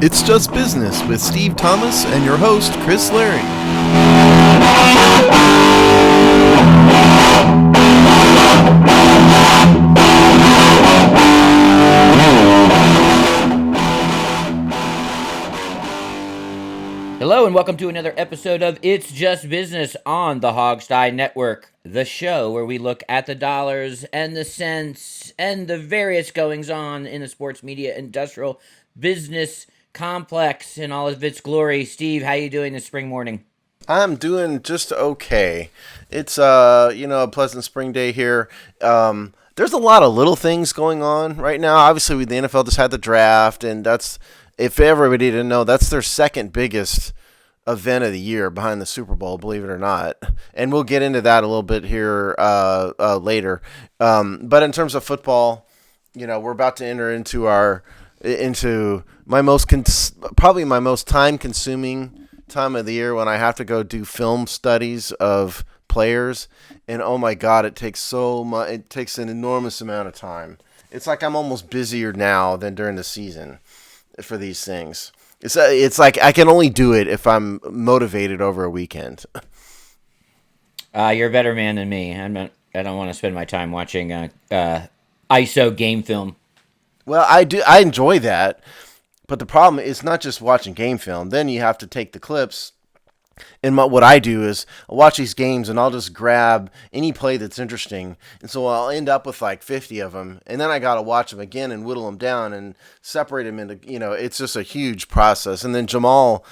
It's Just Business with Steve Thomas and your host, Chris Larry. Hello and welcome to another episode of It's Just Business on the Hogstye Network, the show where we look at the dollars and the cents and the various goings-on in the sports media industrial business complex in all of its glory. Steve, how you doing this spring morning? I'm doing just okay. It's a pleasant spring day here. There's a lot of little things going on right now. Obviously, the NFL just had the draft, and that's, if everybody didn't know, that's their second biggest event of the year behind the Super Bowl, believe it or not. And we'll get into that a little bit here later. But in terms of football, we're about to enter into my probably my most time-consuming time of the year when I have to go do film studies of players, and oh my God, it takes so much. It takes an enormous amount of time. It's like I'm almost busier now than during the season for these things. It's like I can only do it if I'm motivated over a weekend. You're a better man than me. I don't want to spend my time watching ISO game film. Well, I do. I enjoy that, but the problem is not just watching game film. Then you have to take the clips. And what I do is I watch these games and I'll just grab any play that's interesting. And so I'll end up with like 50 of them. And then I got to watch them again and whittle them down and separate them into, it's just a huge process. And then Jamal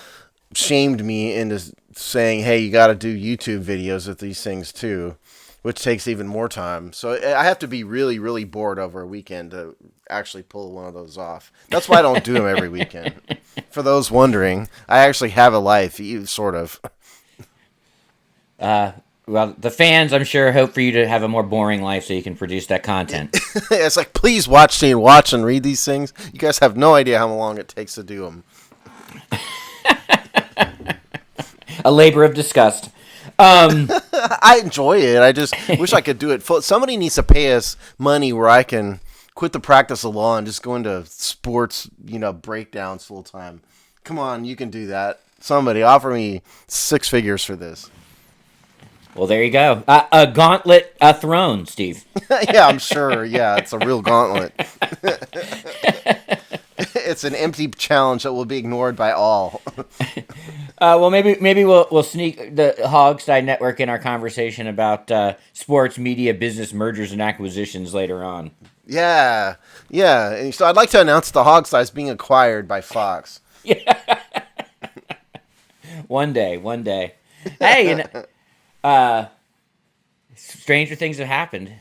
shamed me into saying, hey, you got to do YouTube videos of these things too, which takes even more time. So I have to be really, really bored over a weekend to actually pull one of those off. That's why I don't do them every weekend. For those wondering, I actually have a life, sort of. Well, the fans, I'm sure, hope for you to have a more boring life so you can produce that content. It's like, please watch and read these things. You guys have no idea how long it takes to do them. A labor of disgust. I enjoy it. I just wish I could do it full. Somebody needs to pay us money where I can quit the practice of law and just go into sports, breakdowns full time. Come on, you can do that. Somebody offer me 6 figures for this. Well, there you go. A gauntlet thrown, Steve. Yeah, I'm sure. Yeah, it's a real gauntlet. It's an empty challenge that will be ignored by all. Well, maybe we'll sneak the Hogstye Network in our conversation about sports media business mergers and acquisitions later on. Yeah. And so I'd like to announce the Hogstye is being acquired by Fox. Yeah. One day. Hey, stranger things have happened.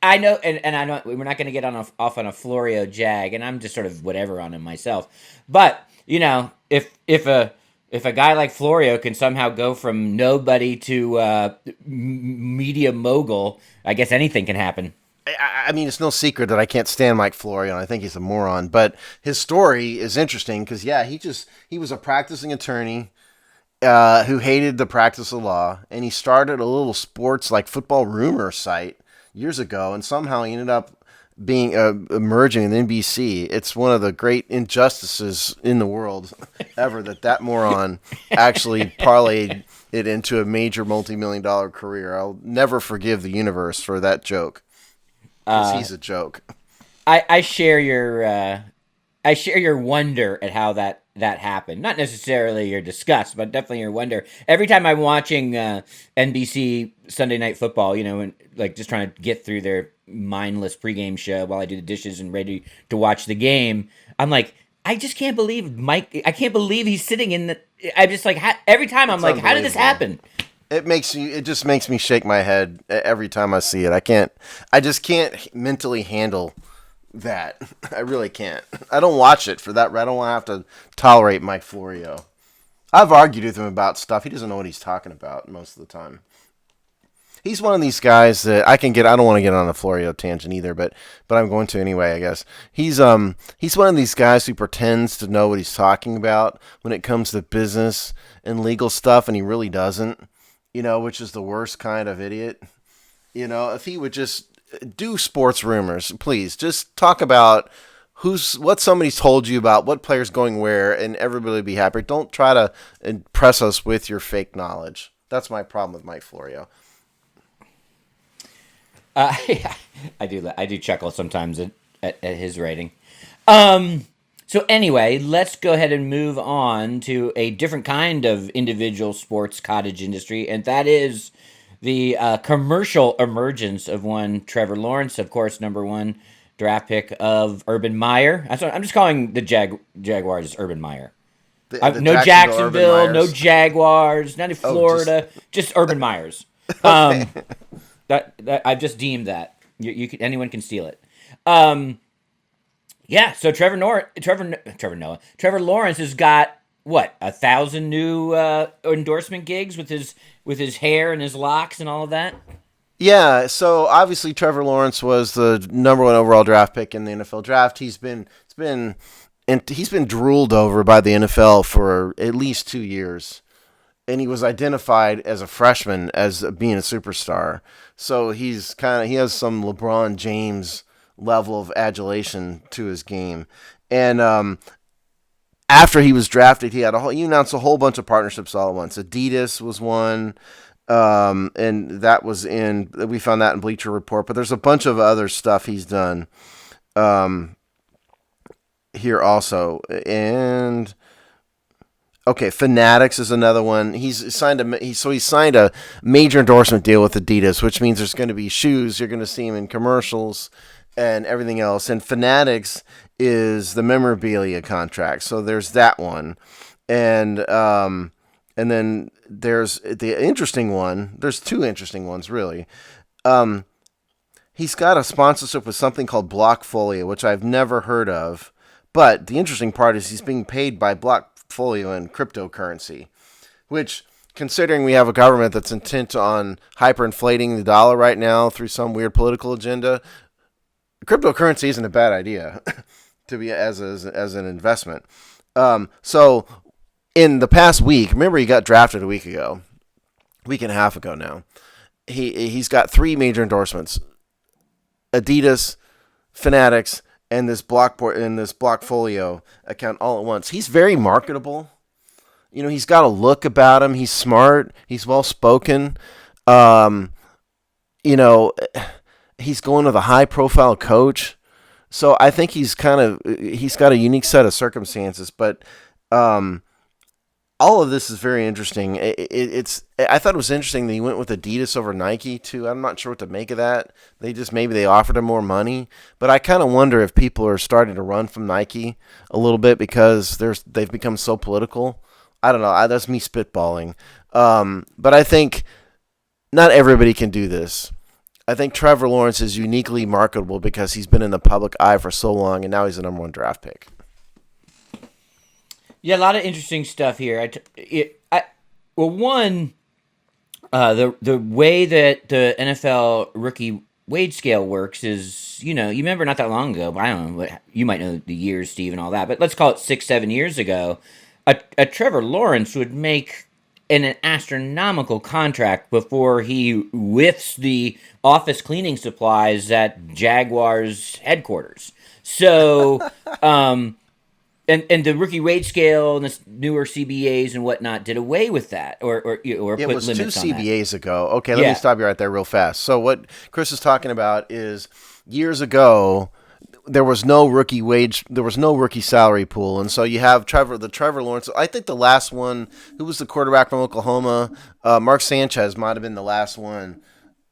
I know, and I know we're not going to get off on a Florio jag, and I'm just sort of whatever on him myself. But if a guy like Florio can somehow go from nobody to media mogul, I guess anything can happen. I mean, it's no secret that I can't stand Mike Florio, and I think he's a moron. But his story is interesting because, he was a practicing attorney who hated the practice of law, and he started a little sports like football rumor site years ago, and somehow he ended up being merging in NBC. It's one of the great injustices in the world ever that moron actually parlayed it into a major multi-million-dollar career. I'll never forgive the universe for that joke. Because he's a joke. I share your wonder at how that happened. Not necessarily your disgust, but definitely your wonder. Every time I'm watching NBC Sunday Night Football, and like just trying to get through their mindless pregame show while I do the dishes and ready to watch the game, I'm like, I just can't believe Mike. I can't believe he's sitting in the. I'm just like, every time I'm like, how did this happen? It just makes me shake my head every time I see it. I just can't mentally handle that. I really can't. I don't watch it for that. I don't want to have to tolerate Mike Florio. I've argued with him about stuff. He doesn't know what he's talking about most of the time. He's one of these guys that I don't want to get on a Florio tangent either, but I'm going to anyway, I guess. He's one of these guys who pretends to know what he's talking about when it comes to business and legal stuff, and he really doesn't. Which is the worst kind of idiot. If he would just do sports rumors, please. Just talk about what somebody's told you about what player's going where, and everybody will be happy. Don't try to impress us with your fake knowledge. That's my problem with Mike Florio. Yeah, I do chuckle sometimes at his writing. Um, so anyway, let's go ahead and move on to a different kind of individual sports cottage industry, and that is the commercial emergence of one Trevor Lawrence, of course, number one draft pick of Urban Meyer. I'm just calling the Jaguars Urban Meyer. The No Jacksonville Urban Jacksonville, no Myers. Jaguars, not in Oh, just Florida, just Urban Myers. okay. Um, that I've just deemed that anyone can steal it. Um, yeah, so Trevor Lawrence has got what 1,000 new endorsement gigs with his hair and his locks and all of that. Yeah, so obviously Trevor Lawrence was the number one overall draft pick in the NFL draft. He's been drooled over by the NFL for at least 2 years, and he was identified as a freshman as being a superstar. So he has some LeBron James level of adulation to his game, and after he was drafted, he announced a whole bunch of partnerships all at once. Adidas was one. And we found that in Bleacher Report, but there's a bunch of other stuff he's done um, here also. And okay, Fanatics is another one. He signed a major endorsement deal with Adidas, which means there's going to be shoes. You're going to see him in commercials and everything else. And Fanatics is the memorabilia contract, so there's that one. And then there's the interesting one. There's two interesting ones, really. Um, he's got a sponsorship with something called Blockfolio, which I've never heard of. But the interesting part is he's being paid by Blockfolio in cryptocurrency, which, considering we have a government that's intent on hyperinflating the dollar right now through some weird political agenda, cryptocurrency isn't a bad idea to be as an investment. So in the past week, remember he got drafted week and a half ago now. He's got three major endorsements: Adidas, Fanatics, and this Blockfolio account all at once. He's very marketable. He's got a look about him. He's smart. He's well spoken. Um, you know, he's going with a high profile coach. So I think he's got a unique set of circumstances, but um, all of this is very interesting. I thought it was interesting that he went with Adidas over Nike too. I'm not sure what to make of that. Maybe they offered him more money, but I kind of wonder if people are starting to run from Nike a little bit because they've become so political. I don't know. That's me spitballing. But I think not everybody can do this. I think Trevor Lawrence is uniquely marketable because he's been in the public eye for so long, and now he's the number one draft pick. Yeah, a lot of interesting stuff here. One, the way that the NFL rookie wage scale works is, you remember not that long ago, I don't know, you might know the years, Steve, and all that, but let's call it 6, 7 years ago, a Trevor Lawrence would make an astronomical contract before he whiffs the office cleaning supplies at Jaguars headquarters. So, and the rookie wage scale and the newer CBAs and whatnot did away with that, or put limits on that. It was two CBAs ago. Okay, let me stop you right there real fast. So what Chris is talking about is years ago there was no rookie salary pool, and so you have the Trevor Lawrence. I think the last one, who was the quarterback from Oklahoma, Mark Sanchez might have been the last one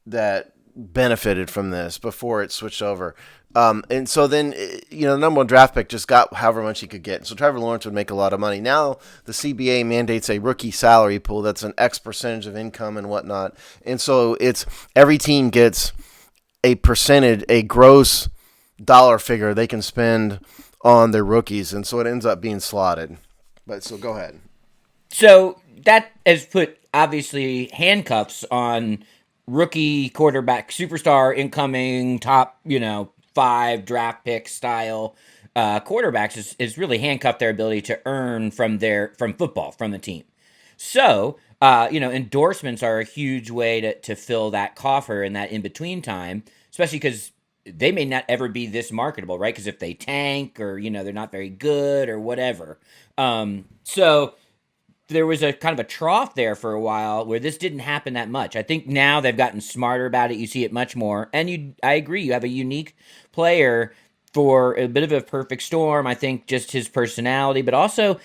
that benefited from this before it switched over. And so then, the number one draft pick just got however much he could get. So Trevor Lawrence would make a lot of money. Now the CBA mandates a rookie salary pool that's an X percentage of income and whatnot. And so it's every team gets a percentage, a gross dollar figure they can spend on their rookies. And so it ends up being slotted. But so go ahead. So that has put, obviously, handcuffs on rookie quarterback, superstar, incoming, top, 5 draft pick style quarterbacks is really handcuffed their ability to earn from football, from the team. So, endorsements are a huge way to fill that coffer in that in-between time, especially because they may not ever be this marketable, right? Because if they tank or they're not very good or whatever, so there was a kind of a trough there for a while where this didn't happen that much. I think now they've gotten smarter about it. You see it much more, and I agree. You have a unique player for a bit of a perfect storm. I think just his personality, but also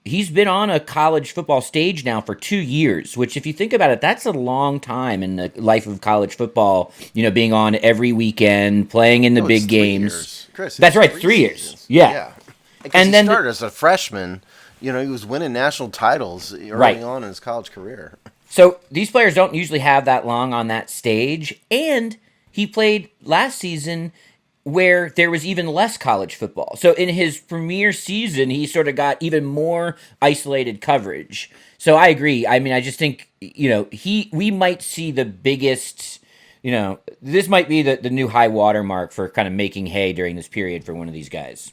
he's been on a college football stage now for 2 years, which, if you think about it, that's a long time in the life of college football. Being on every weekend, playing in the No, it's big 3 games. years. Chris, That's right, 3 years. seasons. Yeah. Because And he then started as a freshman. He was winning national titles early on in his college career. So these players don't usually have that long on that stage. And he played last season where there was even less college football. So in his premier season, he sort of got even more isolated coverage. So I agree. I mean, I just think, we might see the biggest, this might be the new high water mark for kind of making hay during this period for one of these guys.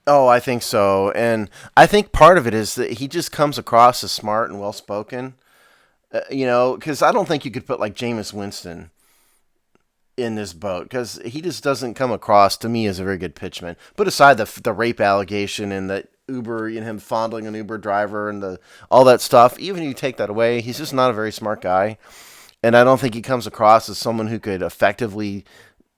Oh, I think so. And I think part of it is that he just comes across as smart and well-spoken. Because I don't think you could put like Jameis Winston in this boat, because he just doesn't come across to me as a very good pitchman. Put aside the rape allegation and the Uber and him fondling an Uber driver and all that stuff. Even if you take that away, he's just not a very smart guy. And I don't think he comes across as someone who could effectively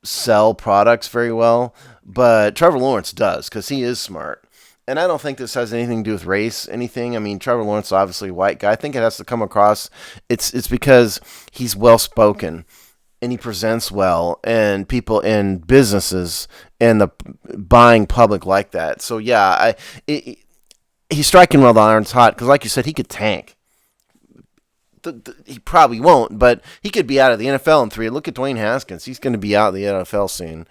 sell products very well. But Trevor Lawrence does, because he is smart. And I don't think this has anything to do with race, anything. I mean, Trevor Lawrence is obviously a white guy. I think it has to come across. It's because he's well-spoken and he presents well, and people in businesses and the buying public like that. So, yeah, he's striking while the iron's hot, because like you said, he could tank. He probably won't, but he could be out of the NFL in 3. Look at Dwayne Haskins. He's going to be out of the NFL soon.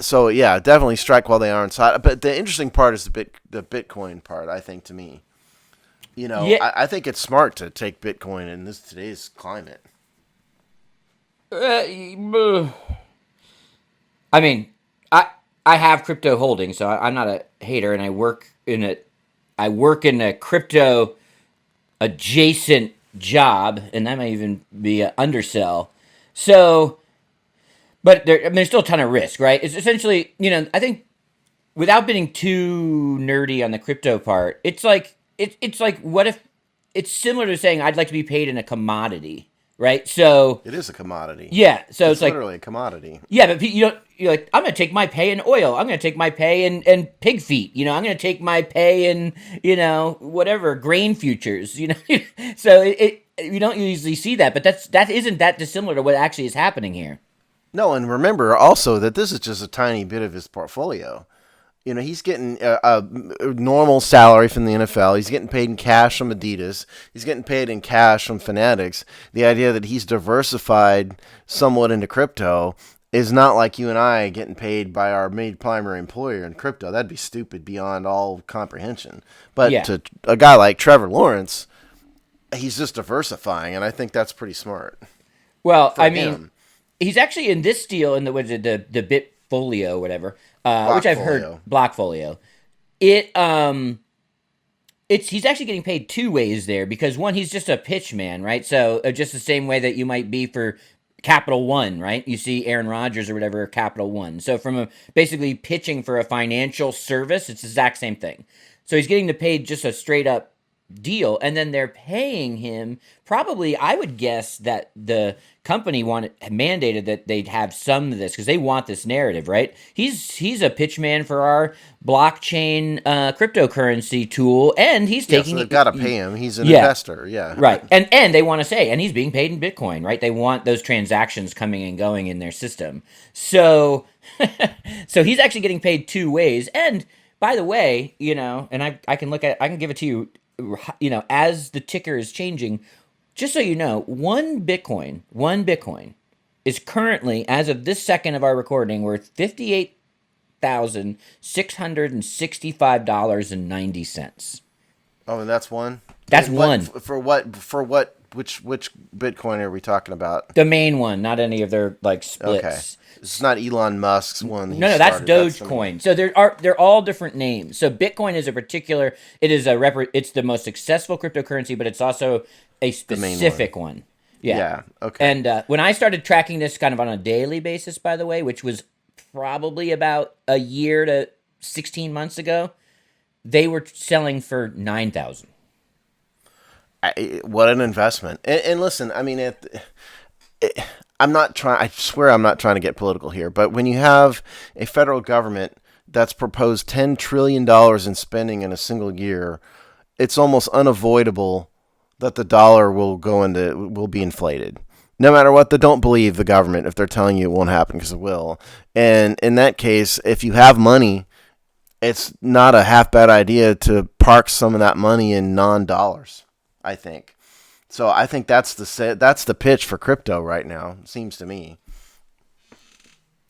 So, yeah, definitely strike while the iron's hot. But the interesting part is the Bitcoin part, I think, to me. Yeah. I think it's smart to take Bitcoin in today's climate. I mean, I have crypto holdings, so I'm not a hater, and I work in a crypto adjacent job, and that might even be an undersell. So, but there's still a ton of risk, right? It's essentially, I think, without being too nerdy on the crypto part, it's like what if it's similar to saying I'd like to be paid in a commodity. Right, so it is a commodity. Yeah, so it's like literally a commodity. Yeah, but you're like, I'm going to take my pay in oil. I'm going to take my pay in pig feet. I'm going to take my pay in whatever grain futures. So you don't usually see that, but that isn't that dissimilar to what actually is happening here. No, and remember also that this is just a tiny bit of his portfolio. He's getting a normal salary from the NFL. He's getting paid in cash from Adidas. He's getting paid in cash from Fanatics. The idea that he's diversified somewhat into crypto is not like you and I getting paid by our main primary employer in crypto. That'd be stupid beyond all comprehension. But Yeah. to a guy like Trevor Lawrence, he's just diversifying, and I think that's pretty smart. Well, I him. mean, he's actually in this deal in the Bitfolio, whatever. Which I've heard, Blockfolio. He's actually getting paid 2 ways there, because one, he's just a pitch man, right? So just the same way that you might be for Capital One, right? You see Aaron Rodgers or whatever, Capital One. So from basically pitching for a financial service, it's the exact same thing. So he's getting paid just a straight up deal, and then they're paying him probably, I would guess that the company mandated that they'd have some of this because they want this narrative, right? He's a pitch man for our blockchain cryptocurrency tool, and he's taking so they've got to pay him. He's an investor, right. And they want to say, and he's being paid in Bitcoin, right? They want those transactions coming and going in their system. So so he's actually getting paid 2 ways. And by the way, and I can give it to you, as the ticker is changing, just so you know, one Bitcoin is currently, as of this second of our recording, worth $58,665.90. Oh, and that's one? That's and one. For what? Which Bitcoin are we talking about? The main one, not any of their splits. Okay. It's not Elon Musk's one. No, that's Dogecoin. So they're all different names. So Bitcoin is it's the most successful cryptocurrency, but it's also a specific one. Yeah. Yeah. Okay. And when I started tracking this kind of on a daily basis, by the way, which was probably about a year to 16 months ago, they were selling for 9,000. What an investment. And listen, I mean, I'm not trying. I swear, I'm not trying to get political here. But when you have a federal government that's proposed $10 trillion in spending in a single year, it's almost unavoidable that the dollar will be inflated. No matter what, they don't believe the government if they're telling you it won't happen, because it will. And in that case, if you have money, it's not a half bad idea to park some of that money in non-dollars, I think. So I think that's the pitch for crypto right now. It seems to me.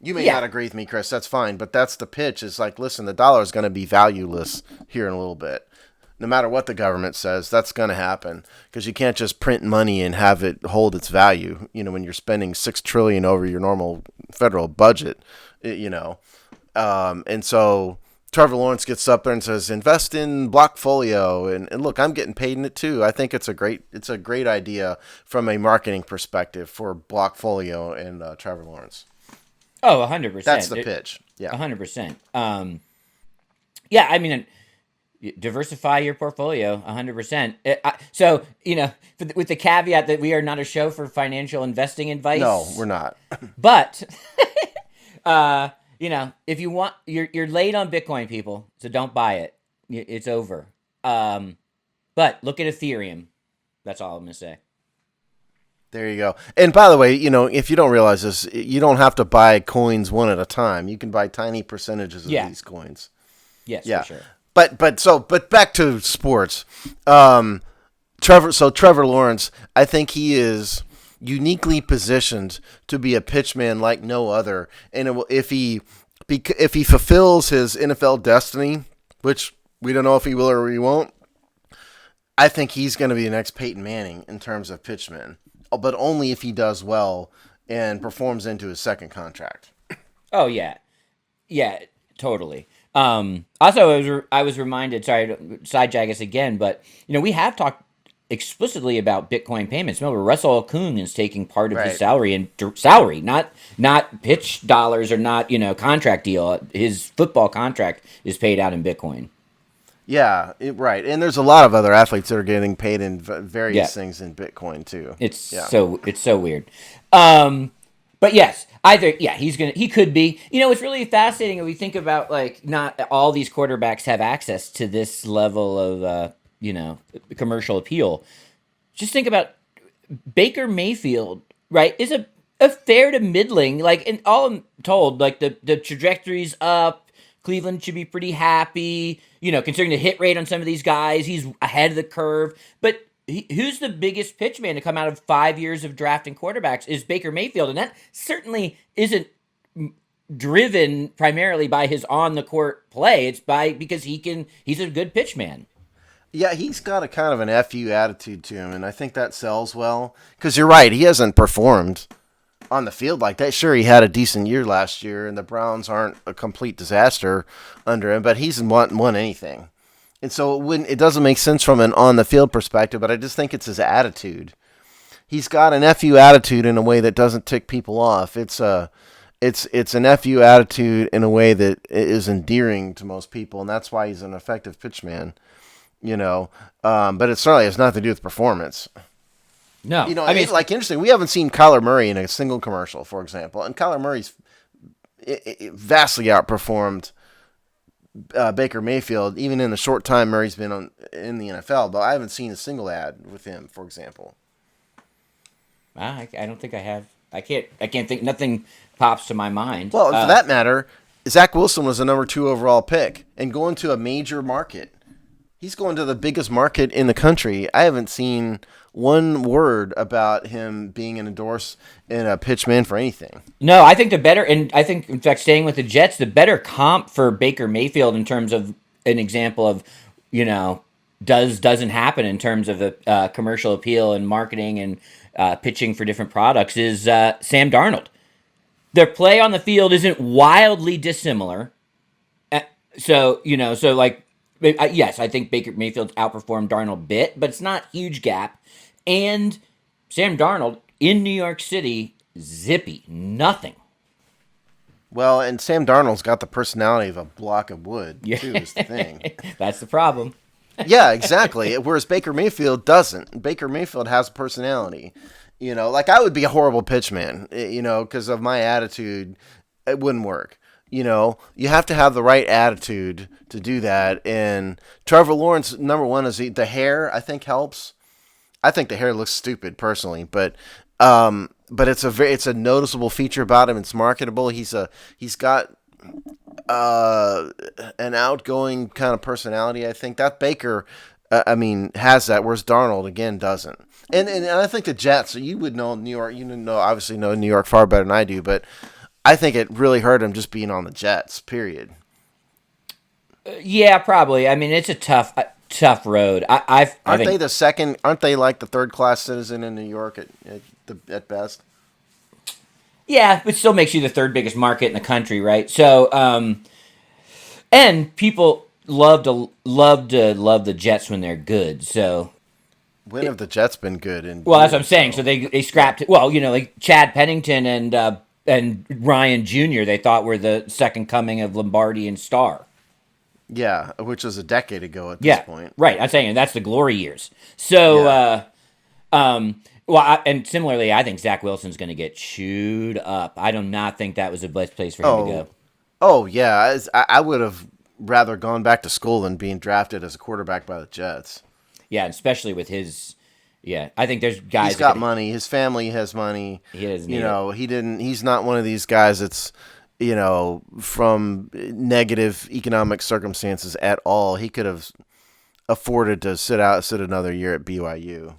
You may Yeah. not agree with me, Chris. That's fine, but that's the pitch. Is like, listen, the dollar is going to be valueless here in a little bit. No matter what the government says, that's going to happen, because you can't just print money and have it hold its value. When you're spending $6 trillion over your normal federal budget, and so Trevor Lawrence gets up there and says, "Invest in Blockfolio," and look, I'm getting paid in it too. I think it's a great idea from a marketing perspective for Blockfolio and Trevor Lawrence. Oh, 100%. That's the pitch. Yeah. 100%. Yeah, I mean, diversify your portfolio 100%. So, with the caveat that we are not a show for financial investing advice. No, we're not. But, if you want, you're late on Bitcoin, people, so don't buy it. It's over. But look at Ethereum. That's all I'm going to say. There you go. And by the way, if you don't realize this, you don't have to buy coins one at a time. You can buy tiny percentages of these coins. Yes, yeah. for sure. But back to sports. Trevor Lawrence, I think he is uniquely positioned to be a pitchman like no other. And if he fulfills his NFL destiny, which we don't know if he will or he won't, I think he's going to be the next Peyton Manning in terms of pitchman, but only if he does well and performs into his second contract. Oh yeah, totally. Also, I was reminded. Sorry to sidejag us again, but we have talked explicitly about Bitcoin payments. Remember, Russell Okung is taking part of his salary and not pitch dollars or not contract deal. His football contract is paid out in Bitcoin. Yeah, right. And there's a lot of other athletes that are getting paid in various things in Bitcoin too. It's so weird. But yes, he could be. It's really fascinating when we think about not all these quarterbacks have access to this level of commercial appeal. Just think about Baker Mayfield, right? Is a fair to middling, and all I'm told, the trajectory's up. Cleveland should be pretty happy, considering the hit rate on some of these guys. He's ahead of the curve. But who's the biggest pitchman to come out of 5 years of drafting quarterbacks is Baker Mayfield. And that certainly isn't driven primarily by his on-the-court play. It's because he's a good pitchman. Yeah, he's got a kind of an FU attitude to him, and I think that sells well. Because you're right, he hasn't performed on the field like that. Sure, he had a decent year last year, and the Browns aren't a complete disaster under him, but he's won anything. And so it doesn't make sense from an on-the-field perspective, but I just think it's his attitude. He's got an FU attitude in a way that doesn't tick people off. It's an FU attitude in a way that is endearing to most people, and that's why he's an effective pitchman. But it certainly has nothing to do with performance. No, I mean, interesting. We haven't seen Kyler Murray in a single commercial, for example, and Kyler Murray's vastly outperformed Baker Mayfield, even in the short time Murray's been in the NFL. But I haven't seen a single ad with him, for example. I don't think I have. I can't think. Nothing pops to my mind. Well, for that matter, Zach Wilson was the number 2 overall pick, and going to a major market. He's going to the biggest market in the country. I haven't seen one word about him being endorsed in a pitchman for anything. No, I think in fact, staying with the Jets, the better comp for Baker Mayfield in terms of an example of, doesn't happen in terms of the commercial appeal and marketing and pitching for different products is Sam Darnold. Their play on the field isn't wildly dissimilar. Yes, I think Baker Mayfield's outperformed Darnold a bit, but it's not a huge gap. And Sam Darnold in New York City, zippy, nothing. Well, and Sam Darnold's got the personality of a block of wood, Yeah, too, is the thing. that's the problem. Yeah, exactly. Whereas Baker Mayfield doesn't. Baker Mayfield has a personality. Like I would be a horrible pitchman, because of my attitude, it wouldn't work. You have to have the right attitude to do that. And Trevor Lawrence, number one, is the hair, I think, helps. I think the hair looks stupid personally, but it's a noticeable feature about him. It's marketable. He's got an outgoing kind of personality. I think that Baker, has that, whereas Darnold again doesn't. And I think the Jets. You would know New York. Obviously know New York far better than I do, but I think it really hurt him just being on the Jets. Period. Yeah, probably. I mean, it's a tough road. I Aren't think they the second? Aren't they like the third class citizen in New York at best? yeah, but still makes you the third biggest market in the country, right? So, and people love the Jets when they're good. So, When have the Jets been good in well, that's what I'm years, saying. though? So they scrapped. Well, like Chad Pennington and Ryan Jr. They thought were the second coming of Lombardi and Starr. Yeah, which was a decade ago at this Yeah, point. right. I'm saying that's the glory years. So, Yeah. and similarly, I think Zach Wilson's going to get chewed up. I do not think that was the best place for him to Oh, go. oh yeah. I would have rather gone back to school than being drafted as a quarterback by the Jets. Yeah, especially with his. Yeah, I think there's He's guys got money. His family has money. He doesn't need it. He didn't. He's not one of these guys that's from negative economic circumstances at all. He could have afforded to sit another year at BYU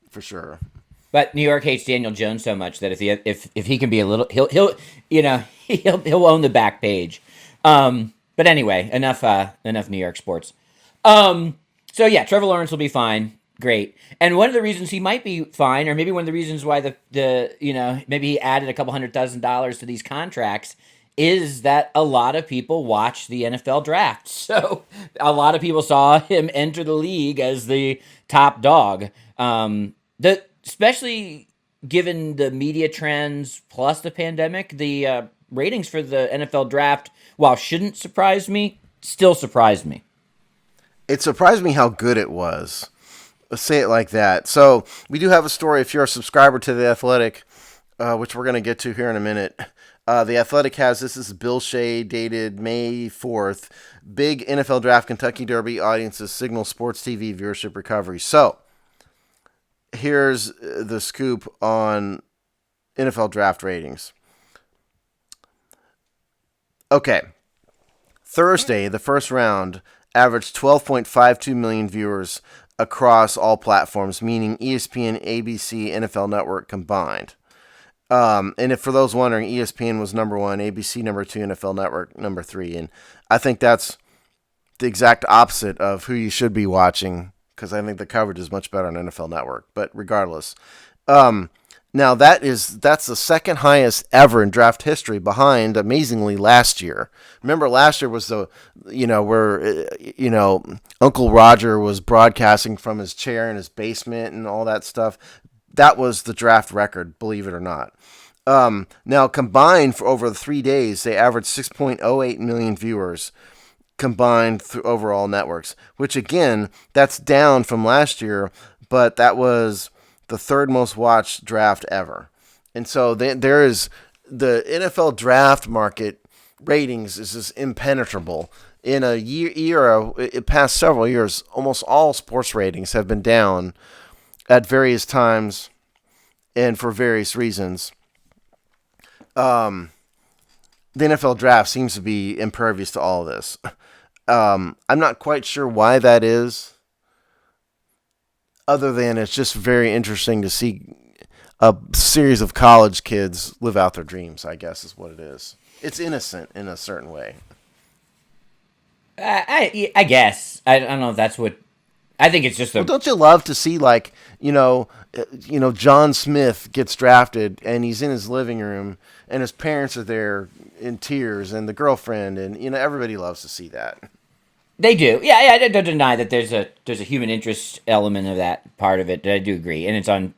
for sure. But New York hates Daniel Jones so much that if he can be a little, he'll he'll own the back page. But anyway, enough New York sports. So yeah, Trevor Lawrence will be fine. Great. And one of the reasons he might be fine, or maybe one of the reasons why the maybe he added a couple $100,000 to these contracts, is that a lot of people watch the NFL draft. So a lot of people saw him enter the league as the top dog. Especially given the media trends plus the pandemic, the ratings for the NFL draft, while shouldn't surprise me, still surprised me. It surprised me how good it was. Let's say it like that. So we do have a story. If you're a subscriber to The Athletic, which we're going to get to here in a minute, The Athletic has this. This is Bill Shea, dated May 4th. Big NFL Draft Kentucky Derby audiences signal sports TV viewership recovery. So here's the scoop on NFL draft ratings. Okay. Thursday, the first round, averaged 12.52 million viewers across all platforms, meaning ESPN, ABC, NFL Network combined. And if for those wondering, ESPN was number one, ABC number two, NFL Network number three. And I think that's the exact opposite of who you should be watching, because I think the coverage is much better on NFL Network. But regardless, now that's the second highest ever in draft history, behind, amazingly, last year. Remember, last year was where Uncle Roger was broadcasting from his chair in his basement and all that stuff. That was the draft record, believe it or not. Now, combined for over the 3 days, they averaged 6.08 million viewers combined through overall networks, which again, that's down from last year, but that was the third most watched draft ever. And so there is the NFL draft market ratings is just impenetrable. In a era, past several years, almost all sports ratings have been down at various times and for various reasons. The NFL draft seems to be impervious to all of this. I'm not quite sure why that is, other than it's just very interesting to see a series of college kids live out their dreams, I guess is what it is. It's innocent in a certain way. I guess. I don't know if that's what. I think it's just Well, don't you love to see, like, John Smith gets drafted and he's in his living room and his parents are there in tears and the girlfriend, and everybody loves to see that. They do. Yeah, I don't deny that there's a human interest element of that part of it. I do agree, and it's on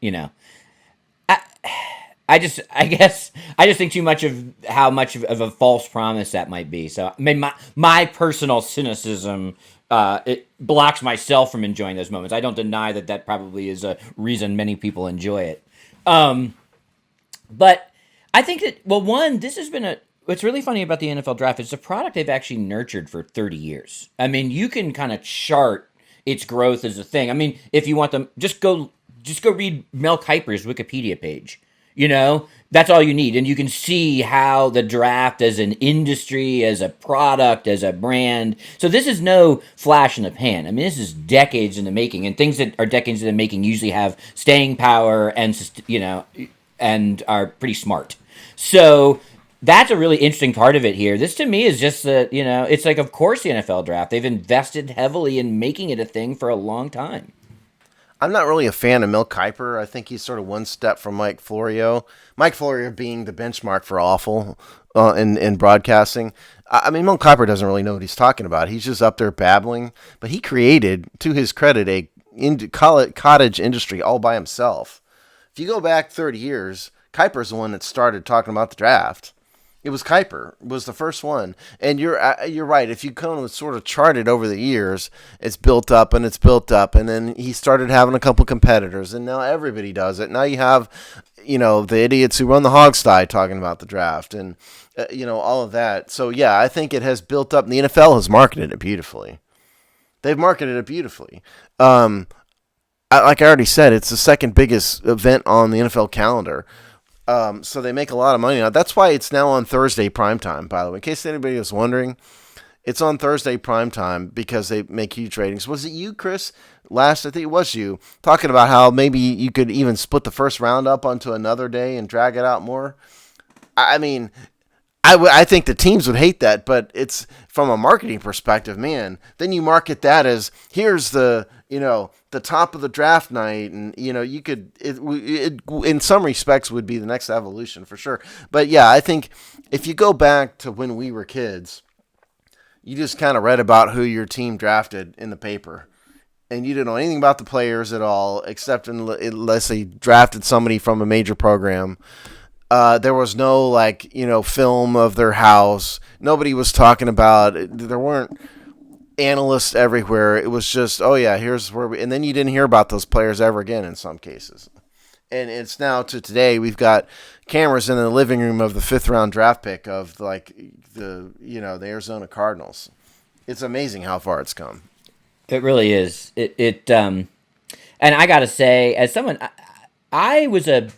I guess I just think too much of how much of a false promise that might be. So I mean, my personal cynicism, it blocks myself from enjoying those moments. I don't deny that that probably is a reason many people enjoy it. But I think that, well, one, this has been a, what's really funny about the NFL draft is a product they've actually nurtured for 30 years. I mean, you can kind of chart its growth as a thing. I mean, if you want them, just go read Mel Kiper's Wikipedia page. You know, that's all you need. And you can see how the draft as an industry, as a product, as a brand. So this is no flash in the pan. I mean, this is decades in the making. And things that are decades in the making usually have staying power and, you know, and are pretty smart. So that's a really interesting part of it here. This to me is just that, you know, it's like, of course, the NFL draft. They've invested heavily in making it a thing for a long time. I'm not really a fan of Mel Kiper. I think he's sort of one step from Mike Florio. Mike Florio being the benchmark for awful in broadcasting. I mean, Mel Kiper doesn't really know what he's talking about. He's just up there babbling. But he created, to his credit, a cottage industry all by himself. If you go back 30 years, Kiper's the one that started talking about the draft. It was Kiper was the first one, and you're right. If you kind of sort of chart it over the years, it's built up and it's built up, and then he started having a couple competitors, and now everybody does it. Now you have, you know, the idiots who run the hogsty talking about the draft, and you know, all of that. So yeah, I think it has built up, and the NFL has marketed it beautifully. They've marketed it beautifully. Like I already said, it's the second biggest event on the NFL calendar. So they make a lot of money now. That's why it's now on Thursday primetime, by the way. In case anybody was wondering, it's on Thursday primetime because they make huge ratings. Was it you, Chris? I think it was you, talking about how maybe you could even split the first round up onto another day and drag it out more? I mean, I think the teams would hate that, but it's from a marketing perspective, man. Then you market that as here's the, you know, the top of the draft night, and you know, you could it in some respects would be the next evolution for sure. But yeah, I think if you go back to when we were kids, you just kind of read about who your team drafted in the paper, and you didn't know anything about the players at all, except unless they drafted somebody from a major program. There was no, like, you know, film of their house. Nobody was talking about it. There weren't analysts everywhere. It was just, oh yeah, here's where we, and then you didn't hear about those players ever again in some cases. And it's now to today, we've got cameras in the living room of the 5th round draft pick of like the Arizona Cardinals. It's amazing how far it's come. It really is. And I gotta say, as someone, I was a,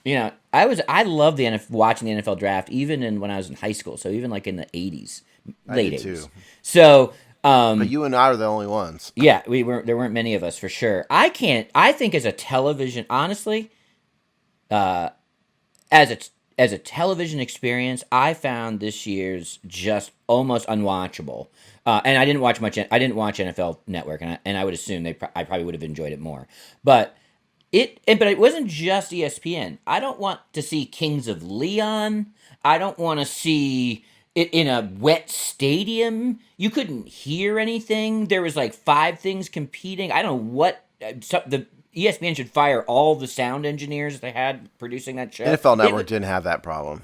you know, I love the NFL, watching the NFL draft, even when I was in high school. So even like in the '80s, late '80s. So, but you and I are the only ones. Yeah, there weren't many of us for sure. I think as a television, honestly, as a television experience, I found this year's just almost unwatchable. And I didn't watch much. I didn't watch NFL Network, and I would assume I probably would have enjoyed it more. But it wasn't just ESPN. I don't want to see Kings of Leon. I don't want to see it in a wet stadium. You couldn't hear anything. There was like 5 things competing. I don't know what. The ESPN should fire all the sound engineers they had producing that show. NFL Network didn't have that problem.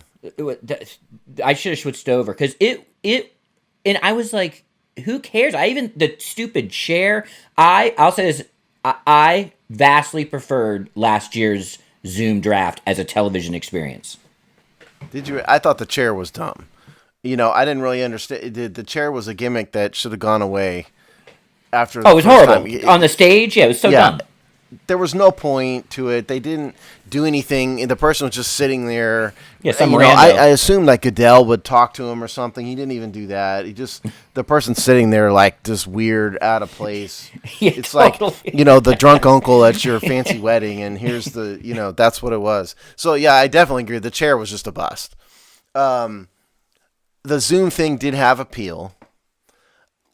I should have switched over because and I was like, who cares? The stupid chair. I'll say this. I vastly preferred last year's Zoom draft as a television experience. Did you? I thought the chair was dumb. You know, I didn't really understand. The chair was a gimmick that should have gone away after. Oh, it was horrible on the stage. Yeah, it was so dumb. There was no point to it. They didn't do anything. The person was just sitting there. Yeah, I assumed like Goodell would talk to him or something. He didn't even do that. The person sitting there like just weird, out of place. Yeah, it's totally. Like, you know, the drunk uncle at your fancy wedding, and here's the, you know, that's what it was. So yeah, I definitely agree. The chair was just a bust. The Zoom thing did have appeal.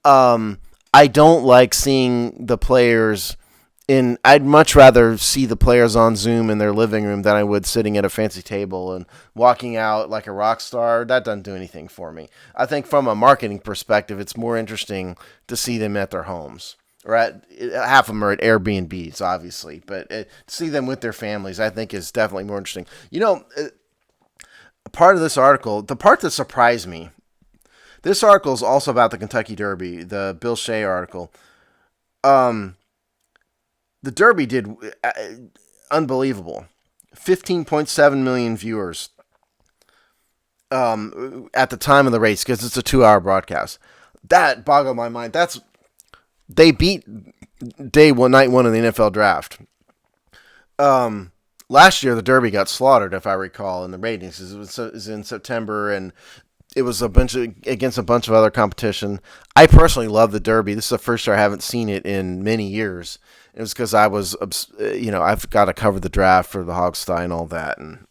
I don't like seeing the players. I'd much rather see the players on Zoom in their living room than I would sitting at a fancy table and walking out like a rock star. That doesn't do anything for me. I think from a marketing perspective, it's more interesting to see them at their homes. or at half of them are at Airbnbs, obviously. But to see them with their families, I think, is definitely more interesting. Part of this article, the part that surprised me, this article is also about the Kentucky Derby, the Bill Shea article. Um, the Derby did unbelievable, 15.7 million viewers at the time of the race because it's a 2-hour broadcast. That boggled my mind. They beat night one of the NFL draft. Last year the Derby got slaughtered, if I recall, in the ratings. It was in September, and it was against a bunch of other competition. I personally love the Derby. This is the first year I haven't seen it in many years. It was because I've got to cover the draft for the Hogstye and all that, and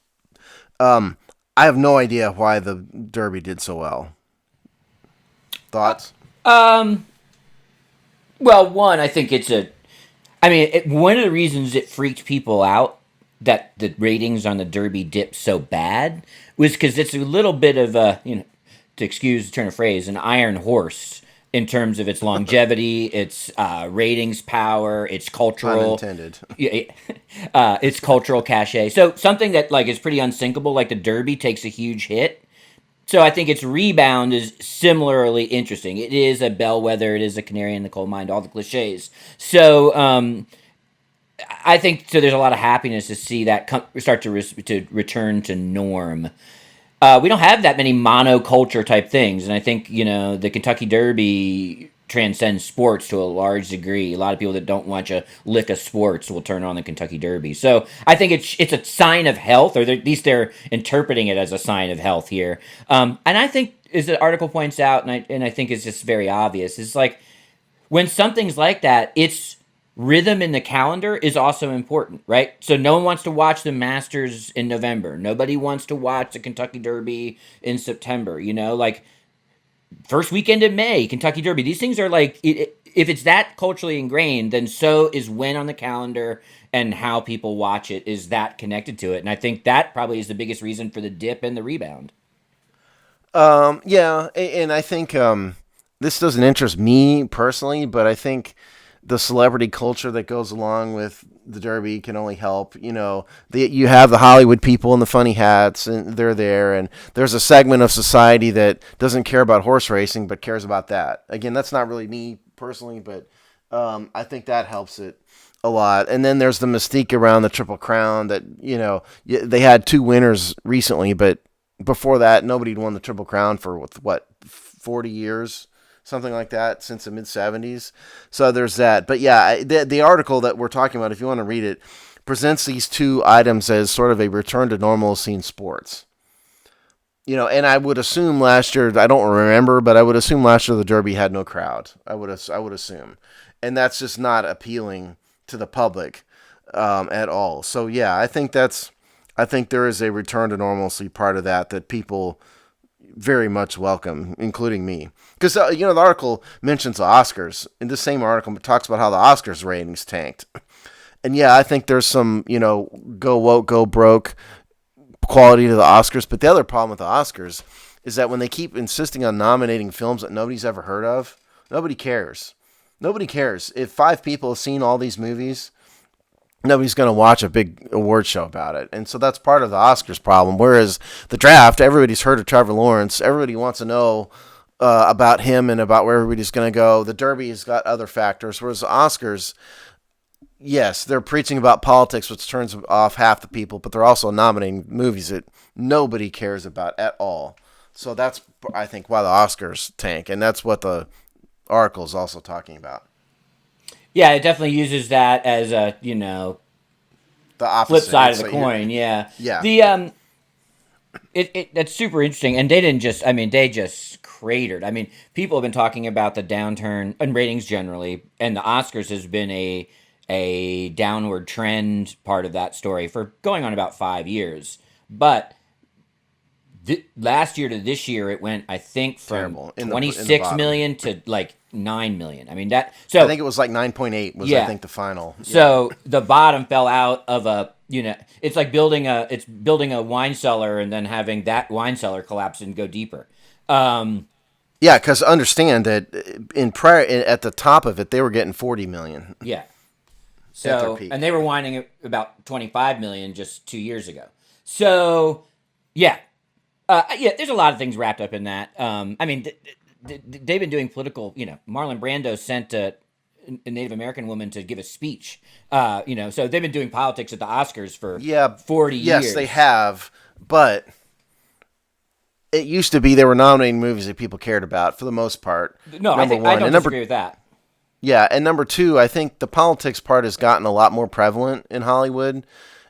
I have no idea why the Derby did so well. Thoughts? Well, one, I think one of the reasons it freaked people out that the ratings on the Derby dipped so bad was because it's a little bit of a, to excuse the turn of phrase, an iron horse in terms of its longevity, its ratings power, its cultural, unintended, its cultural cachet. So something that is pretty unsinkable, like the Derby, takes a huge hit. So I think its rebound is similarly interesting. It is a bellwether. It is a canary in the coal mine. All the cliches. So I think so. There's a lot of happiness to see that start to return to norm. We don't have that many monoculture type things, and I think the Kentucky Derby transcends sports to a large degree. A lot of people that don't watch a lick of sports will turn on the Kentucky Derby. So I think it's a sign of health, or at least they're interpreting it as a sign of health here. And I think, as the article points out, and I think it's just very obvious, it's like when something's like that, it's rhythm in the calendar is also important, right? So no one wants to watch the Masters in November. Nobody wants to watch the Kentucky Derby in September. First weekend in May, Kentucky Derby. These things are if it's that culturally ingrained, then so is when on the calendar and how people watch it is that connected to it. And I think that probably is the biggest reason for the dip and the rebound. Yeah, and I think this doesn't interest me personally, but I think the celebrity culture that goes along with the Derby can only help. You have the Hollywood people in the funny hats, and they're there, and there's a segment of society that doesn't care about horse racing but cares about that. Again, that's not really me personally, but I think that helps it a lot. And then there's the mystique around the Triple Crown that they had 2 winners recently, but before that nobody had won the Triple Crown for 40 years. Something like that since the mid-'70s. So there's that. But yeah, the article that we're talking about, if you want to read it, presents these 2 items as sort of a return to normalcy in sports. And I would assume last year, I don't remember, but I would assume last year the Derby had no crowd. I would assume. And that's just not appealing to the public at all. So yeah, I think there is a return to normalcy part of that people very much welcome, including me. Because, the article mentions the Oscars. In this same article, it talks about how the Oscars ratings tanked. And yeah, I think there's some, go woke, go broke quality to the Oscars. But the other problem with the Oscars is that when they keep insisting on nominating films that nobody's ever heard of, nobody cares. Nobody cares. If 5 people have seen all these movies, nobody's going to watch a big award show about it. And so that's part of the Oscars problem. Whereas the draft, everybody's heard of Trevor Lawrence. Everybody wants to know about him and about where everybody's going to go. The Derby has got other factors. Whereas the Oscars, yes, they're preaching about politics, which turns off half the people, but they're also nominating movies that nobody cares about at all. So that's, I think, why the Oscars tank. And that's what the article is also talking about. Yeah, it definitely uses that as a, the opposite. flip side of the coin. Yeah. Yeah. The that's super interesting, and they just cratered. I mean, people have been talking about the downturn in ratings generally, and the Oscars has been a downward trend part of that story for going on about 5 years. But last year to this year, it went, I think, from 26 million to 9 million. I mean, that. So I think it was 9.8 was, I think, the final. Yeah. So the bottom fell out of it's like building a wine cellar and then having that wine cellar collapse and go deeper. Yeah, because understand that in prior at the top of it, they were getting 40 million Yeah. at their So, peak. and they were whining at about 25 million just 2 years ago. So, yeah. Yeah, there's a lot of things wrapped up in that. I mean, they've been doing political, Marlon Brando sent a Native American woman to give a speech. So they've been doing politics at the Oscars for Yeah, 40 yes, they years. have, but it used to be they were nominating movies that people cared about for the most part. No, Number I one, don't and disagree with that. yeah, and number two, I think the politics part has gotten a lot more prevalent in Hollywood,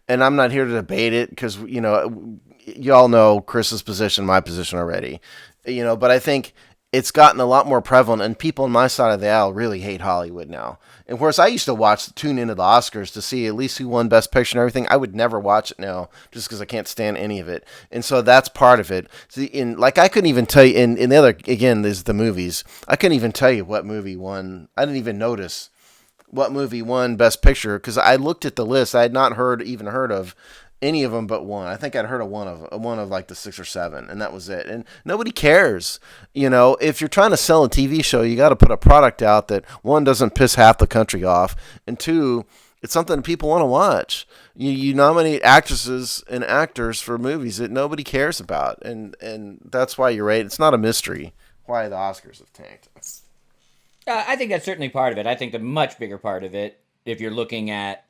and I'm not here to debate it because you all know Chris's position, my position already, but I think it's gotten a lot more prevalent, and people on my side of the aisle really hate Hollywood now. And whereas I used to tune into the Oscars to see at least who won Best Picture and everything, I would never watch it now just because I can't stand any of it. And so that's part of it. See, I couldn't even tell you in the other again, there's the movies. I couldn't even tell you what movie won. I didn't even notice what movie won Best Picture because I looked at the list. I had not even heard of any of them but one. I think I'd heard of one of like the 6 or 7, and that was it. And nobody cares. If you're trying to sell a TV show, you got to put a product out that one doesn't piss half the country off, and two, it's something that people want to watch. You nominate actresses and actors for movies that nobody cares about, and that's why you're right. It's not a mystery why the Oscars have tanked. I think that's certainly part of it. I think the much bigger part of it, if you're looking at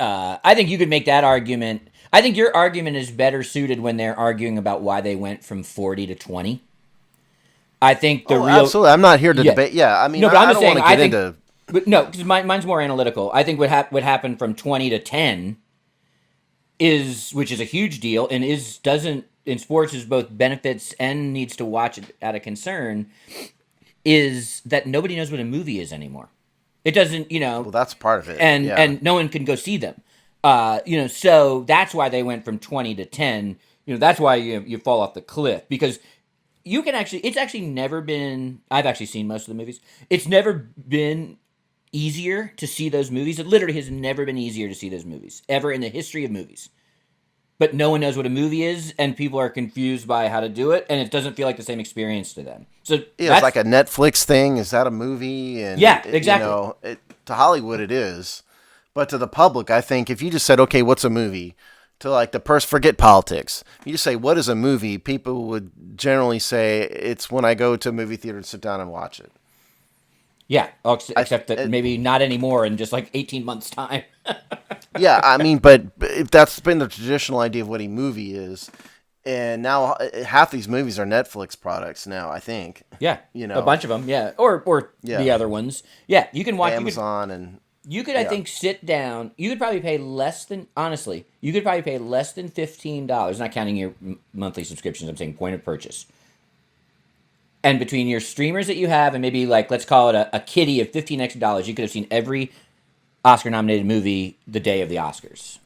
I think you could make that argument. I think your argument is better suited when they're arguing about why they went from 40 to 20. I think the real absolutely. I'm not here to debate. Yeah, I mean, no, but I'm I just don't want saying. to I get think, into. but no, because mine's more analytical. I think what happened from 20 to 10 which is a huge deal, and doesn't in sports is both benefits and needs to watch it out of concern. Is that nobody knows what a movie is anymore? It doesn't, Well, that's part of it. and no one can go see them. So that's why they went from 20 to 10. That's why you fall off the cliff, because it's actually never been, I've actually seen most of the movies. It's never been easier to see those movies. It literally has never been easier to see those movies ever in the history of movies. But no one knows what a movie is, and people are confused by how to do it, and it doesn't feel like the same experience to them. So it's like a Netflix thing. Is that a movie? And yeah, exactly. To Hollywood it is, but to the public, I think if you just said, okay, what's a movie? To like the person, forget politics. You just say, what is a movie? People would generally say it's when I go to a movie theater and sit down and watch it. Yeah, except that maybe not anymore in just like 18 months' time. Yeah, I mean, but if that's been the traditional idea of what a movie is, and now half these movies are Netflix products now, I think. Yeah, a bunch of them, yeah. Or the other ones. Yeah, you can watch Amazon You could, I think, sit down. You could probably pay less than, honestly, you could probably pay less than $15, not counting your monthly subscriptions, I'm saying point of purchase. And between your streamers that you have and maybe, like, let's call it a kitty of $15 extra, you could have seen every Oscar-nominated movie the day of the Oscars.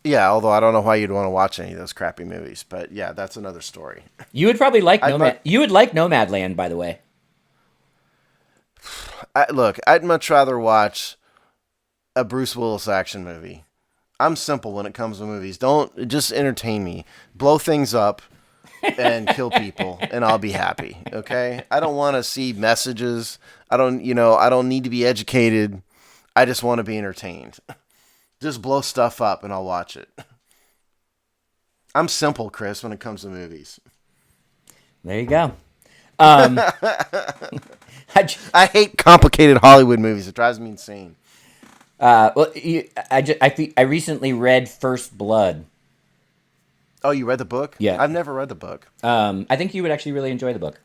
Yeah, although I don't know why you'd want to watch any of those crappy movies. But, yeah, that's another story. You would probably like You would like Nomadland, by the way. Look, I'd much rather watch a Bruce Willis action movie. I'm simple when it comes to movies. Don't just entertain me. Blow things up and kill people, and I'll be happy. Okay? I don't want to see messages. I don't need to be educated. I just want to be entertained. Just blow stuff up, and I'll watch it. I'm simple, Chris, when it comes to movies. There you go. I hate complicated Hollywood movies. It drives me insane. I recently read First Blood. Oh, you read the book? Yeah. I've never read the book. I think you would actually really enjoy the book.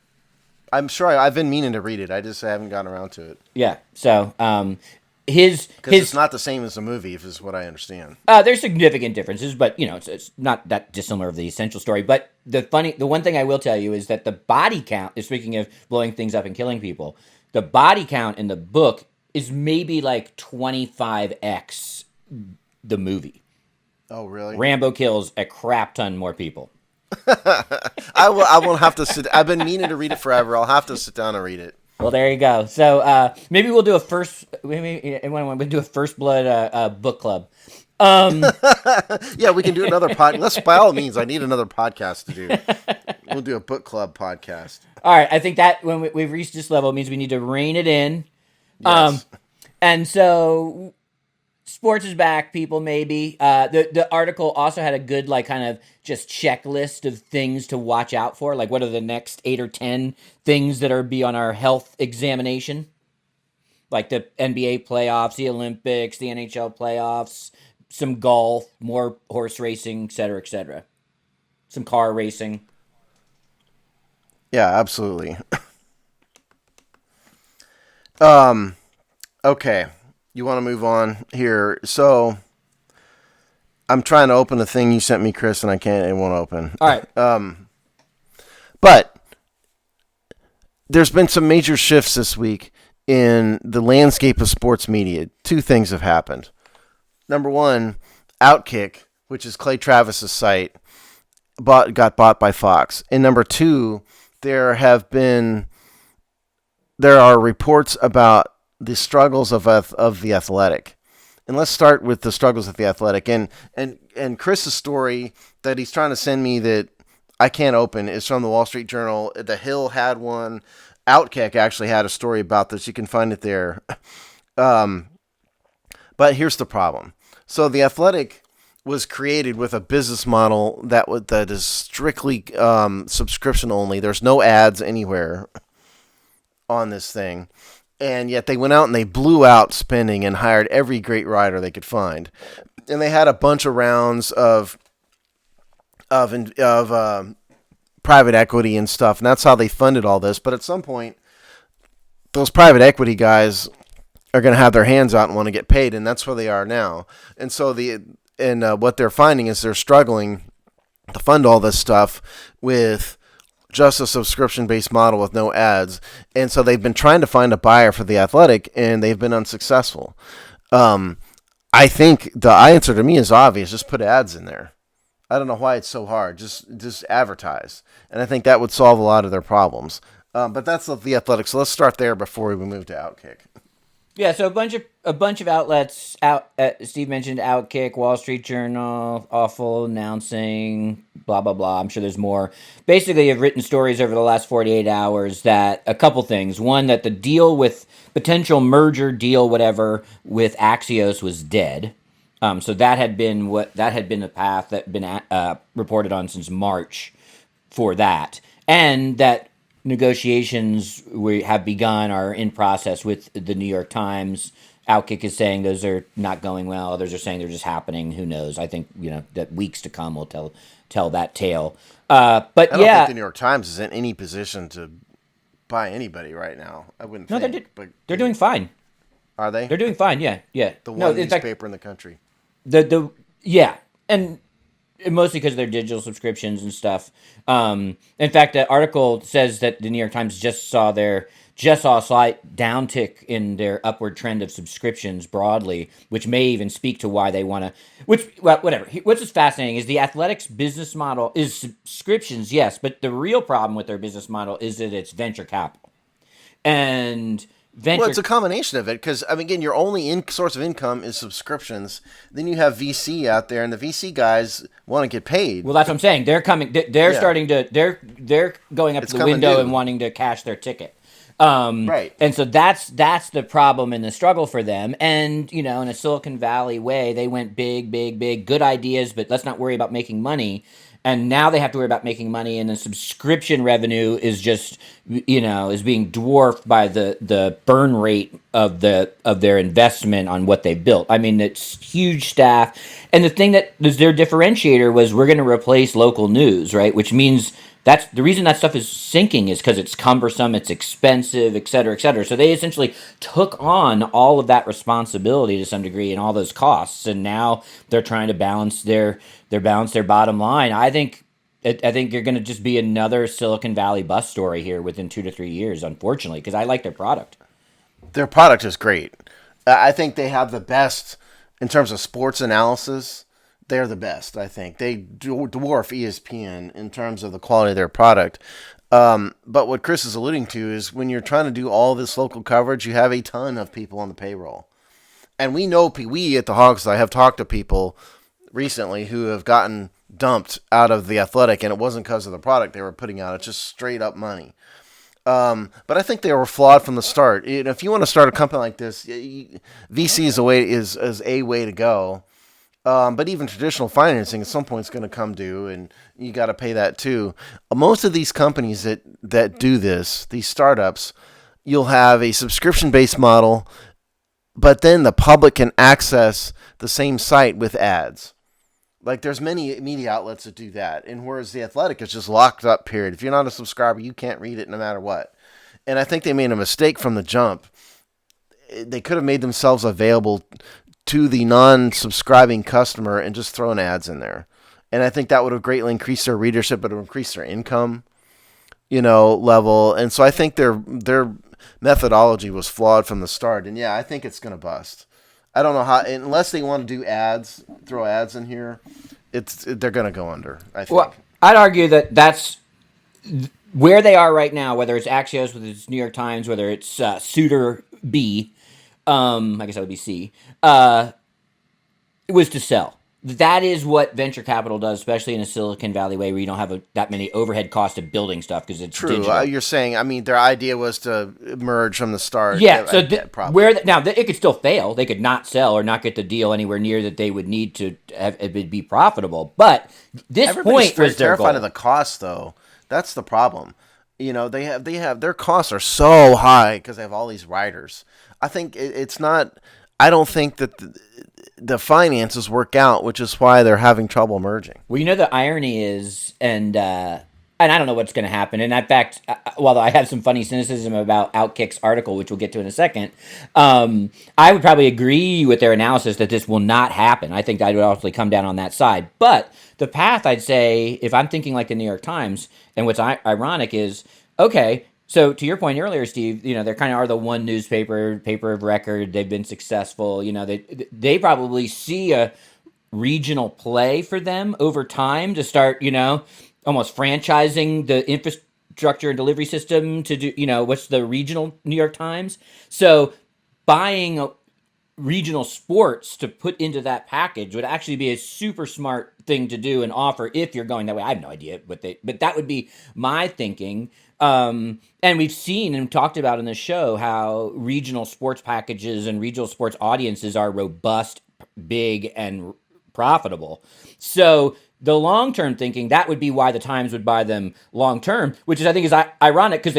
I'm sure I've been meaning to read it. I just haven't gotten around to it. Yeah. So, because it's not the same as the movie, is what I understand. There's significant differences, but it's not that dissimilar of the essential story. But the one thing I will tell you is that the body count, speaking of blowing things up and killing people, the body count in the book is maybe like 25x the movie. Oh, really? Rambo kills a crap ton more people. I won't have to sit. I've been meaning to read it forever. I'll have to sit down and read it. Well, there you go. So maybe we'll do a first. We'll do a First Blood book club. Yeah, we can do another podcast. By all means, I need another podcast to do. We'll do a book club podcast. All right, I think that when we've reached this level, it means we need to rein it in. Um, Yes. and so sports is back, people. Maybe the article also had a good like kind of just checklist of things to watch out for. Like, what are the next 8 or 10 things that are be on our health examination? Like the NBA playoffs, the Olympics, the NHL playoffs, some golf, more horse racing, etc., etc. Some car racing. Yeah, absolutely. Um. Okay. You want to move on here? So I'm trying to open the thing you sent me, Chris, and I can't. It won't open. All right. But there's been some major shifts this week in the landscape of sports media. Two things have happened. Number one, Outkick, which is Clay Travis's site, got bought by Fox. And number two, there are reports about the struggles of the Athletic. And let's start with the struggles of the Athletic. And Chris's story that he's trying to send me that I can't open is from the Wall Street Journal. The Hill had one. Outkick actually had a story about this. You can find it there. But here's the problem. So the Athletic was created with a business model that is strictly subscription only. There's no ads anywhere on this thing. And yet they went out and they blew out spending and hired every great writer they could find. And they had a bunch of rounds of private equity and stuff, and that's how they funded all this. But at some point, those private equity guys are going to have their hands out and want to get paid, and that's where they are now. And so what they're finding is they're struggling to fund all this stuff with just a subscription-based model with no ads. And so they've been trying to find a buyer for The Athletic, and they've been unsuccessful. I think the answer to me is obvious. Just put ads in there. I don't know why it's so hard. Just advertise. And I think that would solve a lot of their problems. But that's The Athletic. So let's start there before we move to Outkick. Yeah, so a bunch of outlets out. Steve mentioned Outkick, Wall Street Journal, Awful Announcing, blah blah blah. I'm sure there's more. Basically, have written stories over the last 48 hours that a couple things. One, that the deal with potential merger deal, whatever, with Axios was dead. So that had been the path that had been reported on since March for that, and that negotiations have begun, are in process with the New York Times. Outkick is saying those are not going well. Others are saying they're just happening. Who knows? I think that weeks to come will tell that tale. But I don't think the New York Times is in any position to buy anybody right now. I wouldn't think. They're doing fine. Are they? They're doing fine. Yeah. The one newspaper in the country. And mostly because of their digital subscriptions and stuff. In fact, the article says that the New York Times just saw a slight downtick in their upward trend of subscriptions broadly, which may even speak to why they want to. Whatever. What's just fascinating is the Athletics' business model is subscriptions, yes, but the real problem with their business model is that it's venture capital, and well, it's a combination of it because, again, your only source of income is subscriptions. Then you have VC out there, and the VC guys want to get paid. Well, that's what I'm saying. They're coming. They're starting to. They're going up to the window and wanting to cash their ticket. Right. And so that's the problem and the struggle for them. And in a Silicon Valley way, they went big, big, big, good ideas, but let's not worry about making money. And now they have to worry about making money, and the subscription revenue is just, is being dwarfed by the burn rate of their investment on what they built. I mean, it's huge staff, and the thing that was their differentiator was we're going to replace local news, right? Which means that's the reason that stuff is sinking is because it's cumbersome, it's expensive, et cetera, et cetera. So they essentially took on all of that responsibility to some degree and all those costs, and now they're trying to balance their bottom line. I think you're going to just be another Silicon Valley bust story here within 2 to 3 years, unfortunately, because I like their product. Their product is great. I think they have the best in terms of sports analysis. They're the best, I think. They dwarf ESPN in terms of the quality of their product. But what Chris is alluding to is when you're trying to do all this local coverage, you have a ton of people on the payroll. And we at the Hogs, I have talked to people recently who have gotten dumped out of the Athletic, and it wasn't because of the product they were putting out. It's just straight up money. But I think they were flawed from the start. If you want to start a company like this, VC is a way to go. But even traditional financing at some point is going to come due, and you got to pay that too. Most of these companies that do this, these startups, you'll have a subscription-based model, but then the public can access the same site with ads. Like there's many media outlets that do that, and whereas the Athletic is just locked up. Period. If you're not a subscriber, you can't read it no matter what. And I think they made a mistake from the jump. They could have made themselves available to the non-subscribing customer and just thrown ads in there. And I think that would have greatly increased their readership, but it would increase their income, level. And so I think their methodology was flawed from the start. And yeah, I think it's going to bust. I don't know how, unless they want to do ads, throw ads in here, they're going to go under, I think. Well, I'd argue that that's where they are right now, whether it's Axios, whether it's New York Times, whether it's Suitor B, I guess that would be C, it was to sell. That is what venture capital does, especially in a Silicon Valley way where you don't have that many overhead costs of building stuff because it's True. digital. You're saying, their idea was to merge from the start. Yeah, so it could still fail. They could not sell or not get the deal anywhere near that they would need to have it be profitable. But this Everybody's point was their terrified goal. of the cost, though. That's the problem. They have their costs are so high because they have all these writers. I think it's not. I don't think that the finances work out, which is why they're having trouble merging. Well, the irony is, and I don't know what's going to happen. And in fact, while I have some funny cynicism about Outkick's article, which we'll get to in a second, I would probably agree with their analysis that this will not happen. I think I would also come down on that side. But the path, I'd say, if I'm thinking like the New York Times, and what's ironic is, okay, so to your point earlier, Steve, they kind of are the one paper of record. They've been successful. They probably see a regional play for them over time to start, almost franchising the infrastructure and delivery system to do, what's the regional New York Times. So buying regional sports to put into that package would actually be a super smart thing to do and offer if you're going that way. I have no idea but that would be my thinking. And we've seen and talked about in the show how regional sports packages and regional sports audiences are robust, big, and profitable. So the long-term thinking, that would be why the Times would buy them long-term, which I think is ironic because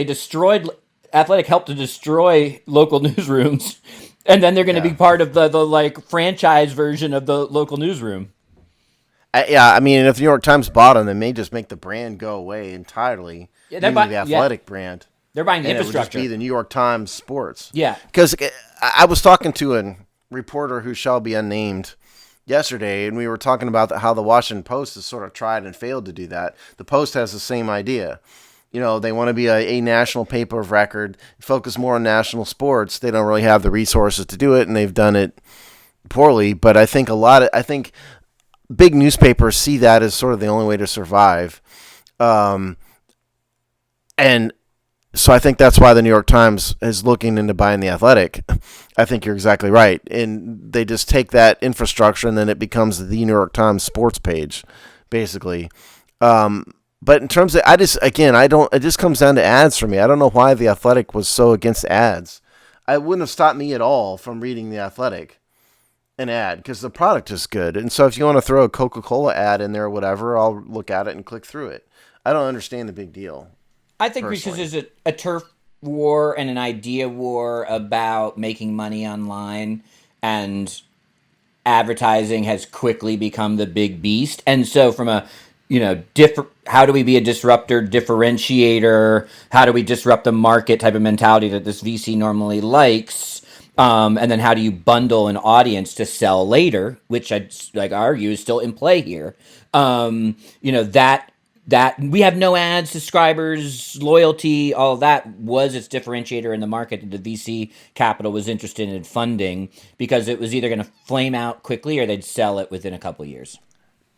Athletic helped to destroy local newsrooms, and then they're going to be part of the franchise version of the local newsroom. If the New York Times bought them, they may just make the brand go away entirely. Yeah, the Athletic brand. They're buying the infrastructure. It would just be the New York Times Sports. Yeah. Because I was talking to a reporter who shall be unnamed yesterday, and we were talking about how the Washington Post has sort of tried and failed to do that. The Post has the same idea. They want to be a national paper of record, focus more on national sports. They don't really have the resources to do it, and they've done it poorly. But I think big newspapers see that as sort of the only way to survive. And so I think that's why the New York Times is looking into buying the Athletic. I think you're exactly right. And they just take that infrastructure and then it becomes the New York Times sports page, basically. But in terms of, it just comes down to ads for me. I don't know why the Athletic was so against ads. It wouldn't have stopped me at all from reading the Athletic, an ad, because the product is good. And so if you want to throw a Coca-Cola ad in there or whatever, I'll look at it and click through it. I don't understand the big deal. I think personally. Because there's a turf war and an idea war about making money online, and advertising has quickly become the big beast. And so from a how do we be a disruptor, differentiator? How do we disrupt the market type of mentality that this VC normally likes? And then how do you bundle an audience to sell later, which I'd argue is still in play here. That we have no ads, subscribers, loyalty, all of that was its differentiator in the market that the VC capital was interested in funding because it was either going to flame out quickly or they'd sell it within a couple of years.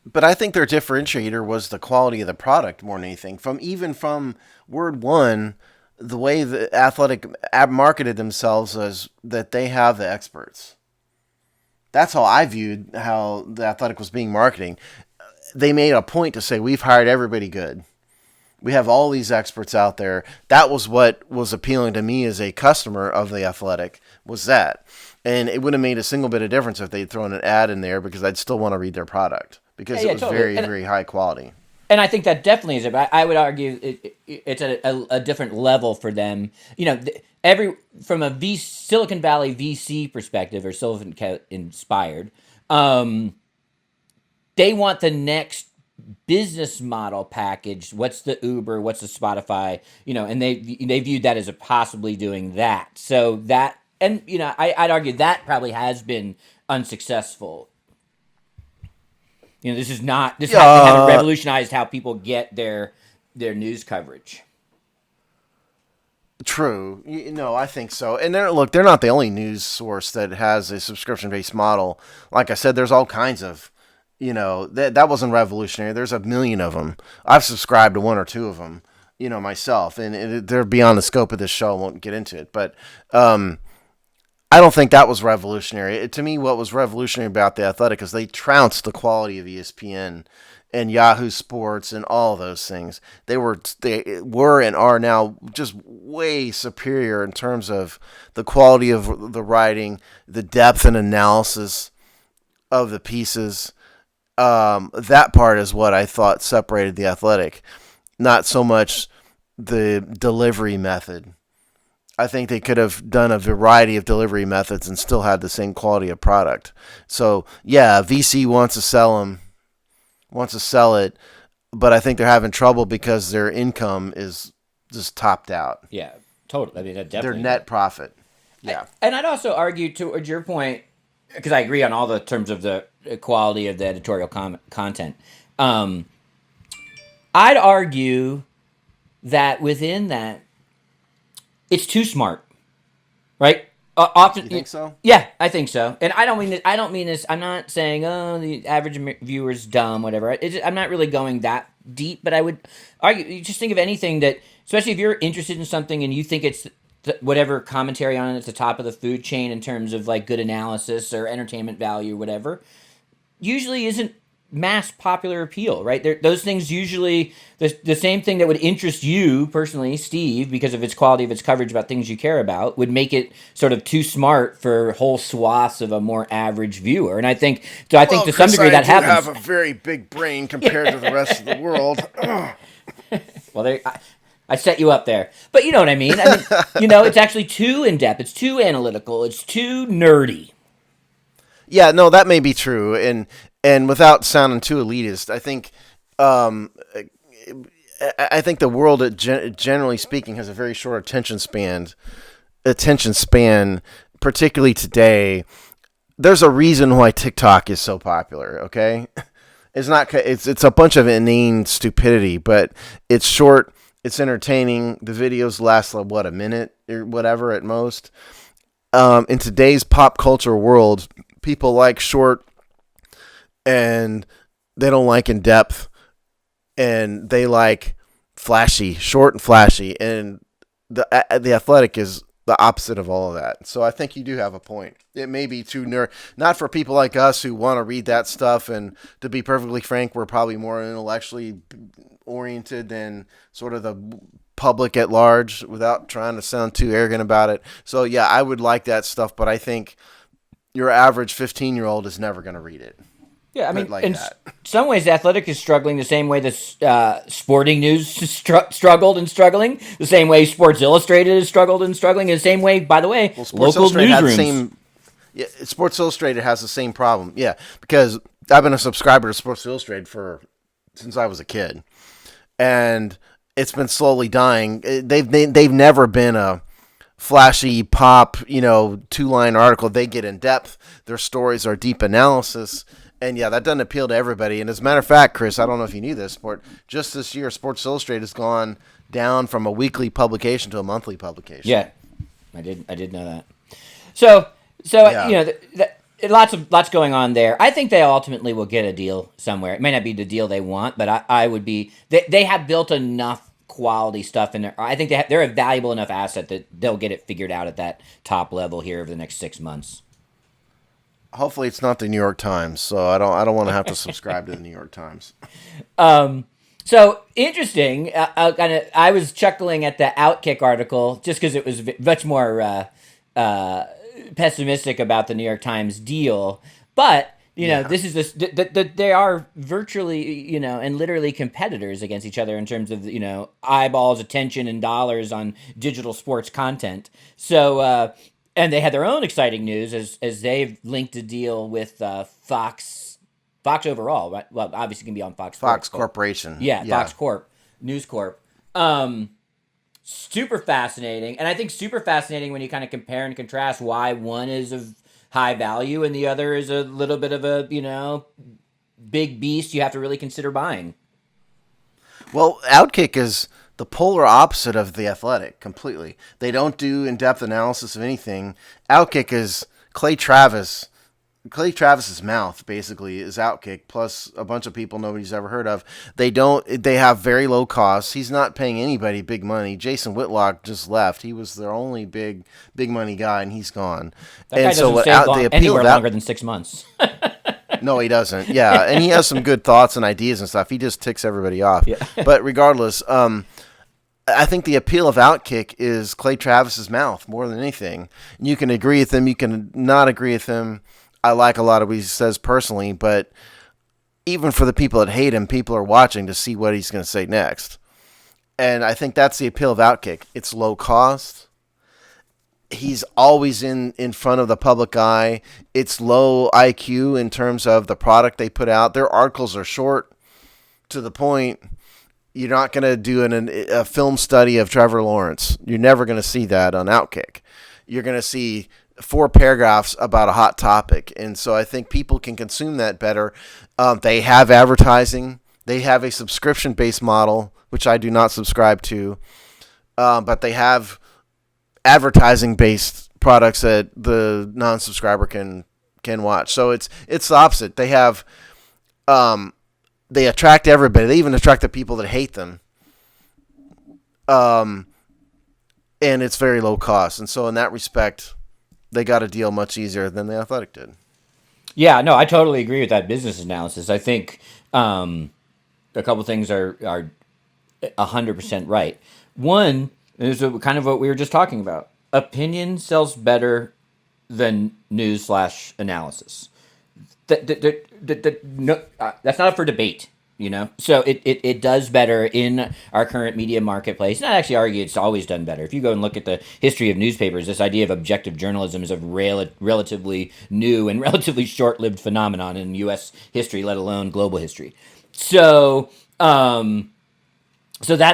But I think their differentiator was the quality of the product more than anything. From word one, the way the Athletic marketed themselves was that they have the experts. That's how I viewed how the Athletic was being marketing. they made a point to say, we've hired everybody good. We have all these experts out there. That was what was appealing to me as a customer of The Athletic, was that. And it wouldn't have made a single bit of difference if they'd thrown an ad in there, because I'd still want to read their product, because it was totally. very, very high quality. And I think that definitely is it. But I would argue it's a different level for them. From a Silicon Valley VC perspective, or Silicon inspired, they want the next business model package. What's the Uber? What's the Spotify? And they viewed that as possibly doing that. So that, and I'd argue that probably has been unsuccessful. This haven't revolutionized how people get their news coverage. True. I think so. And they're not the only news source that has a subscription-based model. Like I said, there's all kinds of, that wasn't revolutionary. There's a million of them. I've subscribed to one or two of them, myself, and they're beyond the scope of this show. I won't get into it, but I don't think that was revolutionary. To me, what was revolutionary about The Athletic is they trounced the quality of ESPN and Yahoo Sports and all those things. They were and are now just way superior in terms of the quality of the writing, the depth and analysis of the pieces. That part is what I thought separated The Athletic, not so much the delivery method. I think they could have done a variety of delivery methods and still had the same quality of product. So, yeah, VC wants to sell it, but I think they're having trouble because their income is just topped out. Yeah, totally. I mean, that definitely. Their net profit. Yeah. And I'd also argue, towards your point, because I agree on all the terms of the quality of the editorial content. I'd argue that within that, it's too smart, right? Often, you think so? Yeah, I think so. And I don't mean this. I'm not saying, the average viewer's dumb, whatever. I'm not really going that deep. But I would argue, just think of anything that, especially if you're interested in something and you think it's whatever commentary on it at the top of the food chain in terms of like good analysis or entertainment value, or whatever, usually isn't mass popular appeal, right? Those things usually, the same thing that would interest you personally, Steve, because of its quality of its coverage about things you care about, would make it sort of too smart for whole swaths of a more average viewer. And I think to some degree that happens. I have a very big brain compared to the rest of the world. Well, I set you up there, but you know what I mean. It's actually too in depth. It's too analytical. It's too nerdy. Yeah, no, that may be true, and without sounding too elitist, I think the world, generally speaking, has a very short attention span. Particularly today. There's a reason why TikTok is so popular. Okay, it's not. It's a bunch of inane stupidity, but it's short. It's entertaining. The videos last a minute or whatever at most. In today's pop culture world, people like short, and they don't like in depth, and they like flashy, short and flashy, and the Athletic is the opposite of all of that. So I think you do have a point. It may be too not for people like us who want to read that stuff, and to be perfectly frank, we're probably more intellectually oriented than sort of the public at large, without trying to sound too arrogant about it. So yeah, I would like that stuff, but I think your average 15-year-old is never going to read it. Yeah, I mean, in some ways, The Athletic is struggling the same way the sporting news struggled and struggling, the same way Sports Illustrated has struggled and struggling, and the same way, by the way, local newsrooms. Sports Illustrated has the same problem. Yeah, because I've been a subscriber to Sports Illustrated since I was a kid, and it's been slowly dying. They've never been a flashy pop, 2-line article. They get in depth. Their stories are deep analysis. And yeah, that doesn't appeal to everybody. And as a matter of fact, Chris, I don't know if you knew this, just this year, Sports Illustrated has gone down from a weekly publication to a monthly publication. Yeah, I did know that. So yeah. Lots going on there. I think they ultimately will get a deal somewhere. It may not be the deal they want, but I would be. They have built enough quality stuff in there. I think they're a valuable enough asset that they'll get it figured out at that top level here over the next 6 months. Hopefully, it's not the New York Times, so I don't want to have to subscribe to the New York Times. Um, so interesting. I was chuckling at the Outkick article just because it was much more uh, pessimistic about the New York Times deal. But Yeah. this is they are virtually, and literally competitors against each other in terms of eyeballs, attention, and dollars on digital sports content. So. And they had their own exciting news as they've linked a deal with Fox overall, right? Well, obviously can be on Fox Sports, Fox but Corporation. yeah, Yeah. Fox Corp, News Corp. Um, Super fascinating, and I think super fascinating when you kind of compare and contrast why one is of high value and the other is a little bit of a big beast you have to really consider buying. Well, Outkick is the polar opposite of the Athletic completely. They don't do in-depth analysis of anything. Outkick is Clay Travis. Clay Travis's mouth basically is Outkick plus a bunch of people nobody's ever heard of. They don't. They have very low costs. He's not paying anybody big money. Jason Whitlock just left. He was their only big money guy, and he's gone. That guy And so doesn't what stay out the appeal anywhere of that. longer than 6 months. No, he doesn't. Yeah, and he has some good thoughts and ideas and stuff. He just ticks everybody off. Yeah. But regardless, I think the appeal of Outkick is Clay Travis's mouth more than anything. You can agree with him. You can not agree with him. I like a lot of what he says personally, but even for the people that hate him, people are watching to see what he's going to say next. And I think that's the appeal of Outkick. It's low cost. He's always in front of the public eye. It's low IQ in terms of the product they put out. Their articles are short, to the point. You're not going to do a film study of Trevor Lawrence. You're never going to see that on Outkick. You're going to see 4 paragraphs about a hot topic. And so I think people can consume that better. They have advertising. They have a subscription-based model, which I do not subscribe to. But they have advertising-based products that the non-subscriber can watch. So it's the opposite. They have they attract everybody. They even attract the people that hate them. Um, and it's very low cost. And so in that respect, they got a deal much easier than the Athletic did. Yeah, no, I totally agree with that business analysis. I think a couple things are 100% right. One is kind of what we were just talking about. Opinion sells better than news slash analysis. No, that's not up for debate. So it does better in our current media marketplace. And I'd actually argue it's always done better. If you go and look at the history of newspapers, this idea of objective journalism is a relatively new and relatively short-lived phenomenon in U.S. history, let alone global history. So that's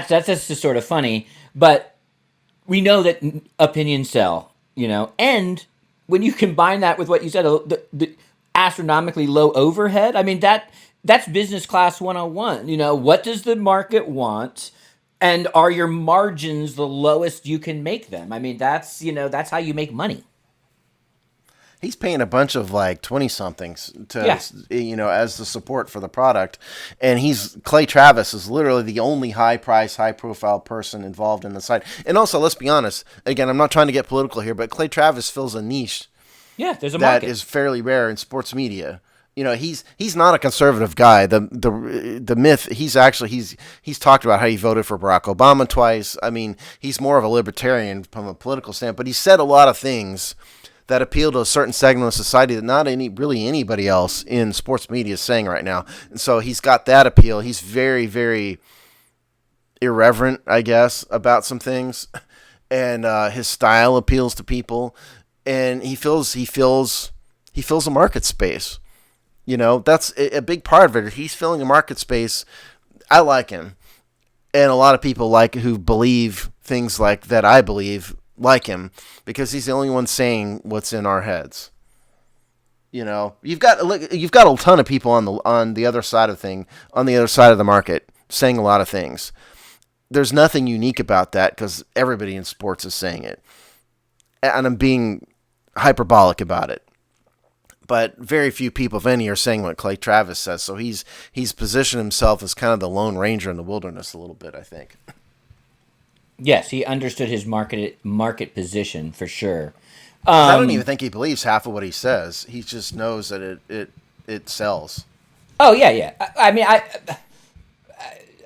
just sort of funny, but we know that opinions sell, and when you combine that with what you said, the astronomically low overhead, I mean, that's business class 101. What does the market want? And are your margins the lowest you can make them? I mean, that's how you make money. He's paying a bunch of like 20 somethings to, Yeah. as the support for the product. And Clay Travis is literally the only high price, high profile person involved in the site. And also, let's be honest, again, I'm not trying to get political here, but Clay Travis fills a niche Yeah, there's a that market. is fairly rare in sports media. He's not a conservative guy. The myth, he's talked about how he voted for Barack Obama twice. I mean, he's more of a libertarian from a political standpoint, but he said a lot of things that appeal to a certain segment of society that not really anybody else in sports media is saying right now. And so he's got that appeal. He's very, very irreverent, I guess, about some things, and his style appeals to people, and he fills a market space. That's a big part of it. He's filling a market space. I like him, and a lot of people who believe things like that I believe like him, because he's the only one saying what's in our heads. You've got a ton of people on the other side of the market saying a lot of things. There's nothing unique about that because everybody in sports is saying it, and I'm being hyperbolic about it. But very few people, if any, are saying what Clay Travis says. So he's positioned himself as kind of the Lone Ranger in the wilderness a little bit, I think. Yes, he understood his market position for sure. Because I don't even think he believes half of what he says. He just knows that it sells. Oh yeah, yeah. I mean,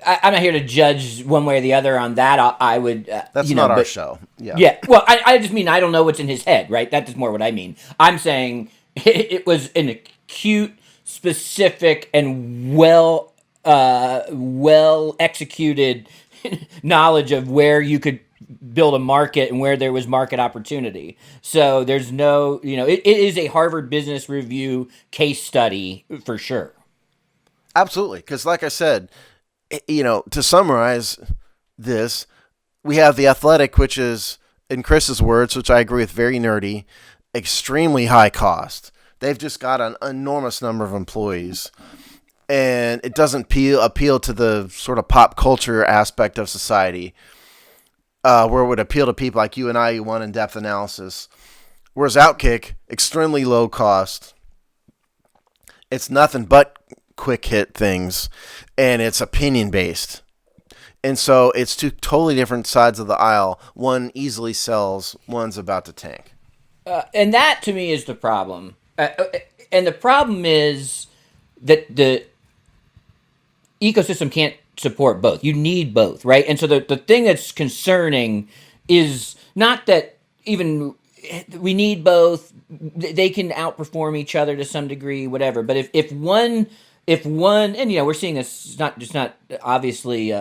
I'm not here to judge one way or the other on that. I would, That's you know, not our but show. Yeah. yeah. Well, I just mean I don't know what's in his head, right? That's more what I mean. I'm saying it was an acute, specific, and well executed knowledge of where you could build a market and where there was market opportunity. So there's no, it is a Harvard Business Review case study for sure. Absolutely. Because, like I said, to summarize this, we have The Athletic, which is, in Chris's words, which I agree with, very nerdy, extremely high cost. They've just got an enormous number of employees. And it doesn't appeal to the sort of pop culture aspect of society, where it would appeal to people like you and I who want in-depth analysis. Whereas Outkick, extremely low cost. It's nothing but quick hit things, and it's opinion based. And so it's two totally different sides of the aisle. One easily sells, one's about to tank. And that to me is the problem. And the problem is that the ecosystem can't support both. You need both, right? And so the thing that's concerning is not that even we need both. They can outperform each other to some degree, whatever. But if one, and we're seeing this not obviously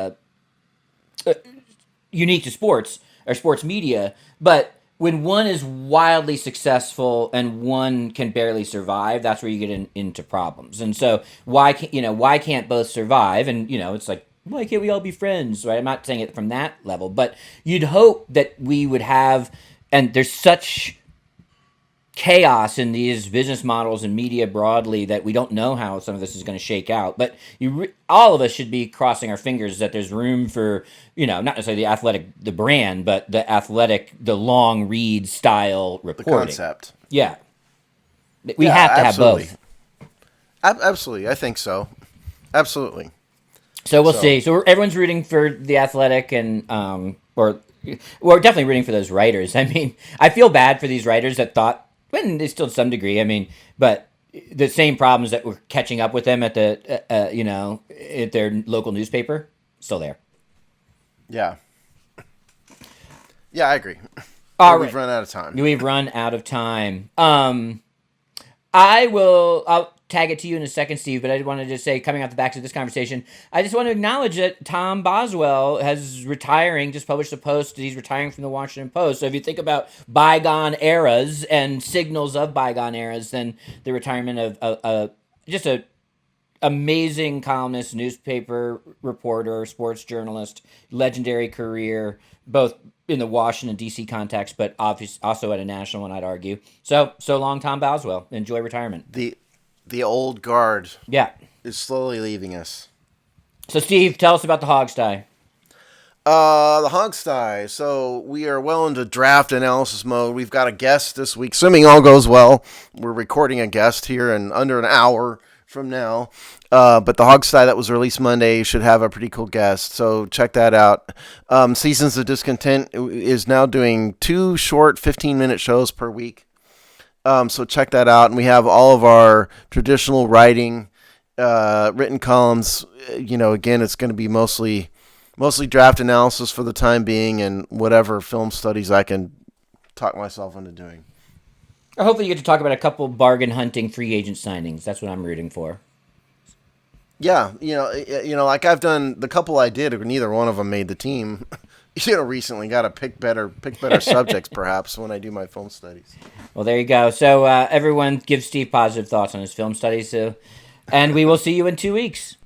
unique to sports or sports media, but when one is wildly successful and one can barely survive, that's where you get into problems. And so why can't both survive? And it's like, why can't we all be friends? Right? I'm not saying it from that level, but you'd hope that we would have. And there's such chaos in these business models and media broadly that we don't know how some of this is going to shake out. But all of us should be crossing our fingers that there's room for, not necessarily the Athletic, the brand, but the Athletic, the long read style reporting. The concept. Yeah. We have to absolutely. have both. Absolutely. I think so. Absolutely. So we'll see. So everyone's rooting for the Athletic and, or we're definitely rooting for those writers. I mean, I feel bad for these writers that thought, and they still to some degree. I mean, but the same problems that were catching up with them at the, at their local newspaper, still there. Yeah. Yeah, I agree. All We've run out of time. We've run out of time. I'll tag it to you in a second, Steve, but I wanted to say, coming off the backs of this conversation, I just want to acknowledge that Tom Boswell has retiring, just published a post that he's retiring from the Washington Post. So if you think about bygone eras and signals of bygone eras, then the retirement of just a amazing columnist, newspaper reporter, sports journalist, legendary career, both in the Washington, D.C. context, but also at a national one, I'd argue. So long, Tom Boswell. Enjoy retirement. The old guard is slowly leaving us. So, Steve, tell us about the Hogsty. The Hogsty. So we are well into draft analysis mode. We've got a guest this week. Assuming all goes well, we're recording a guest here in under an hour from now. But the Hogsty that was released Monday should have a pretty cool guest. So check that out. Seasons of Discontent is now doing 2 short 15-minute shows per week. So check that out. And we have all of our traditional writing, written columns. Again, it's going to be mostly draft analysis for the time being and whatever film studies I can talk myself into doing. Hopefully you get to talk about a couple bargain hunting free agent signings. That's what I'm rooting for. Yeah. Like I've done the couple I did, neither one of them made the team. Recently got to pick better subjects, perhaps, when I do my film studies. Well, there you go. So everyone give Steve positive thoughts on his film studies. And we will see you in 2 weeks.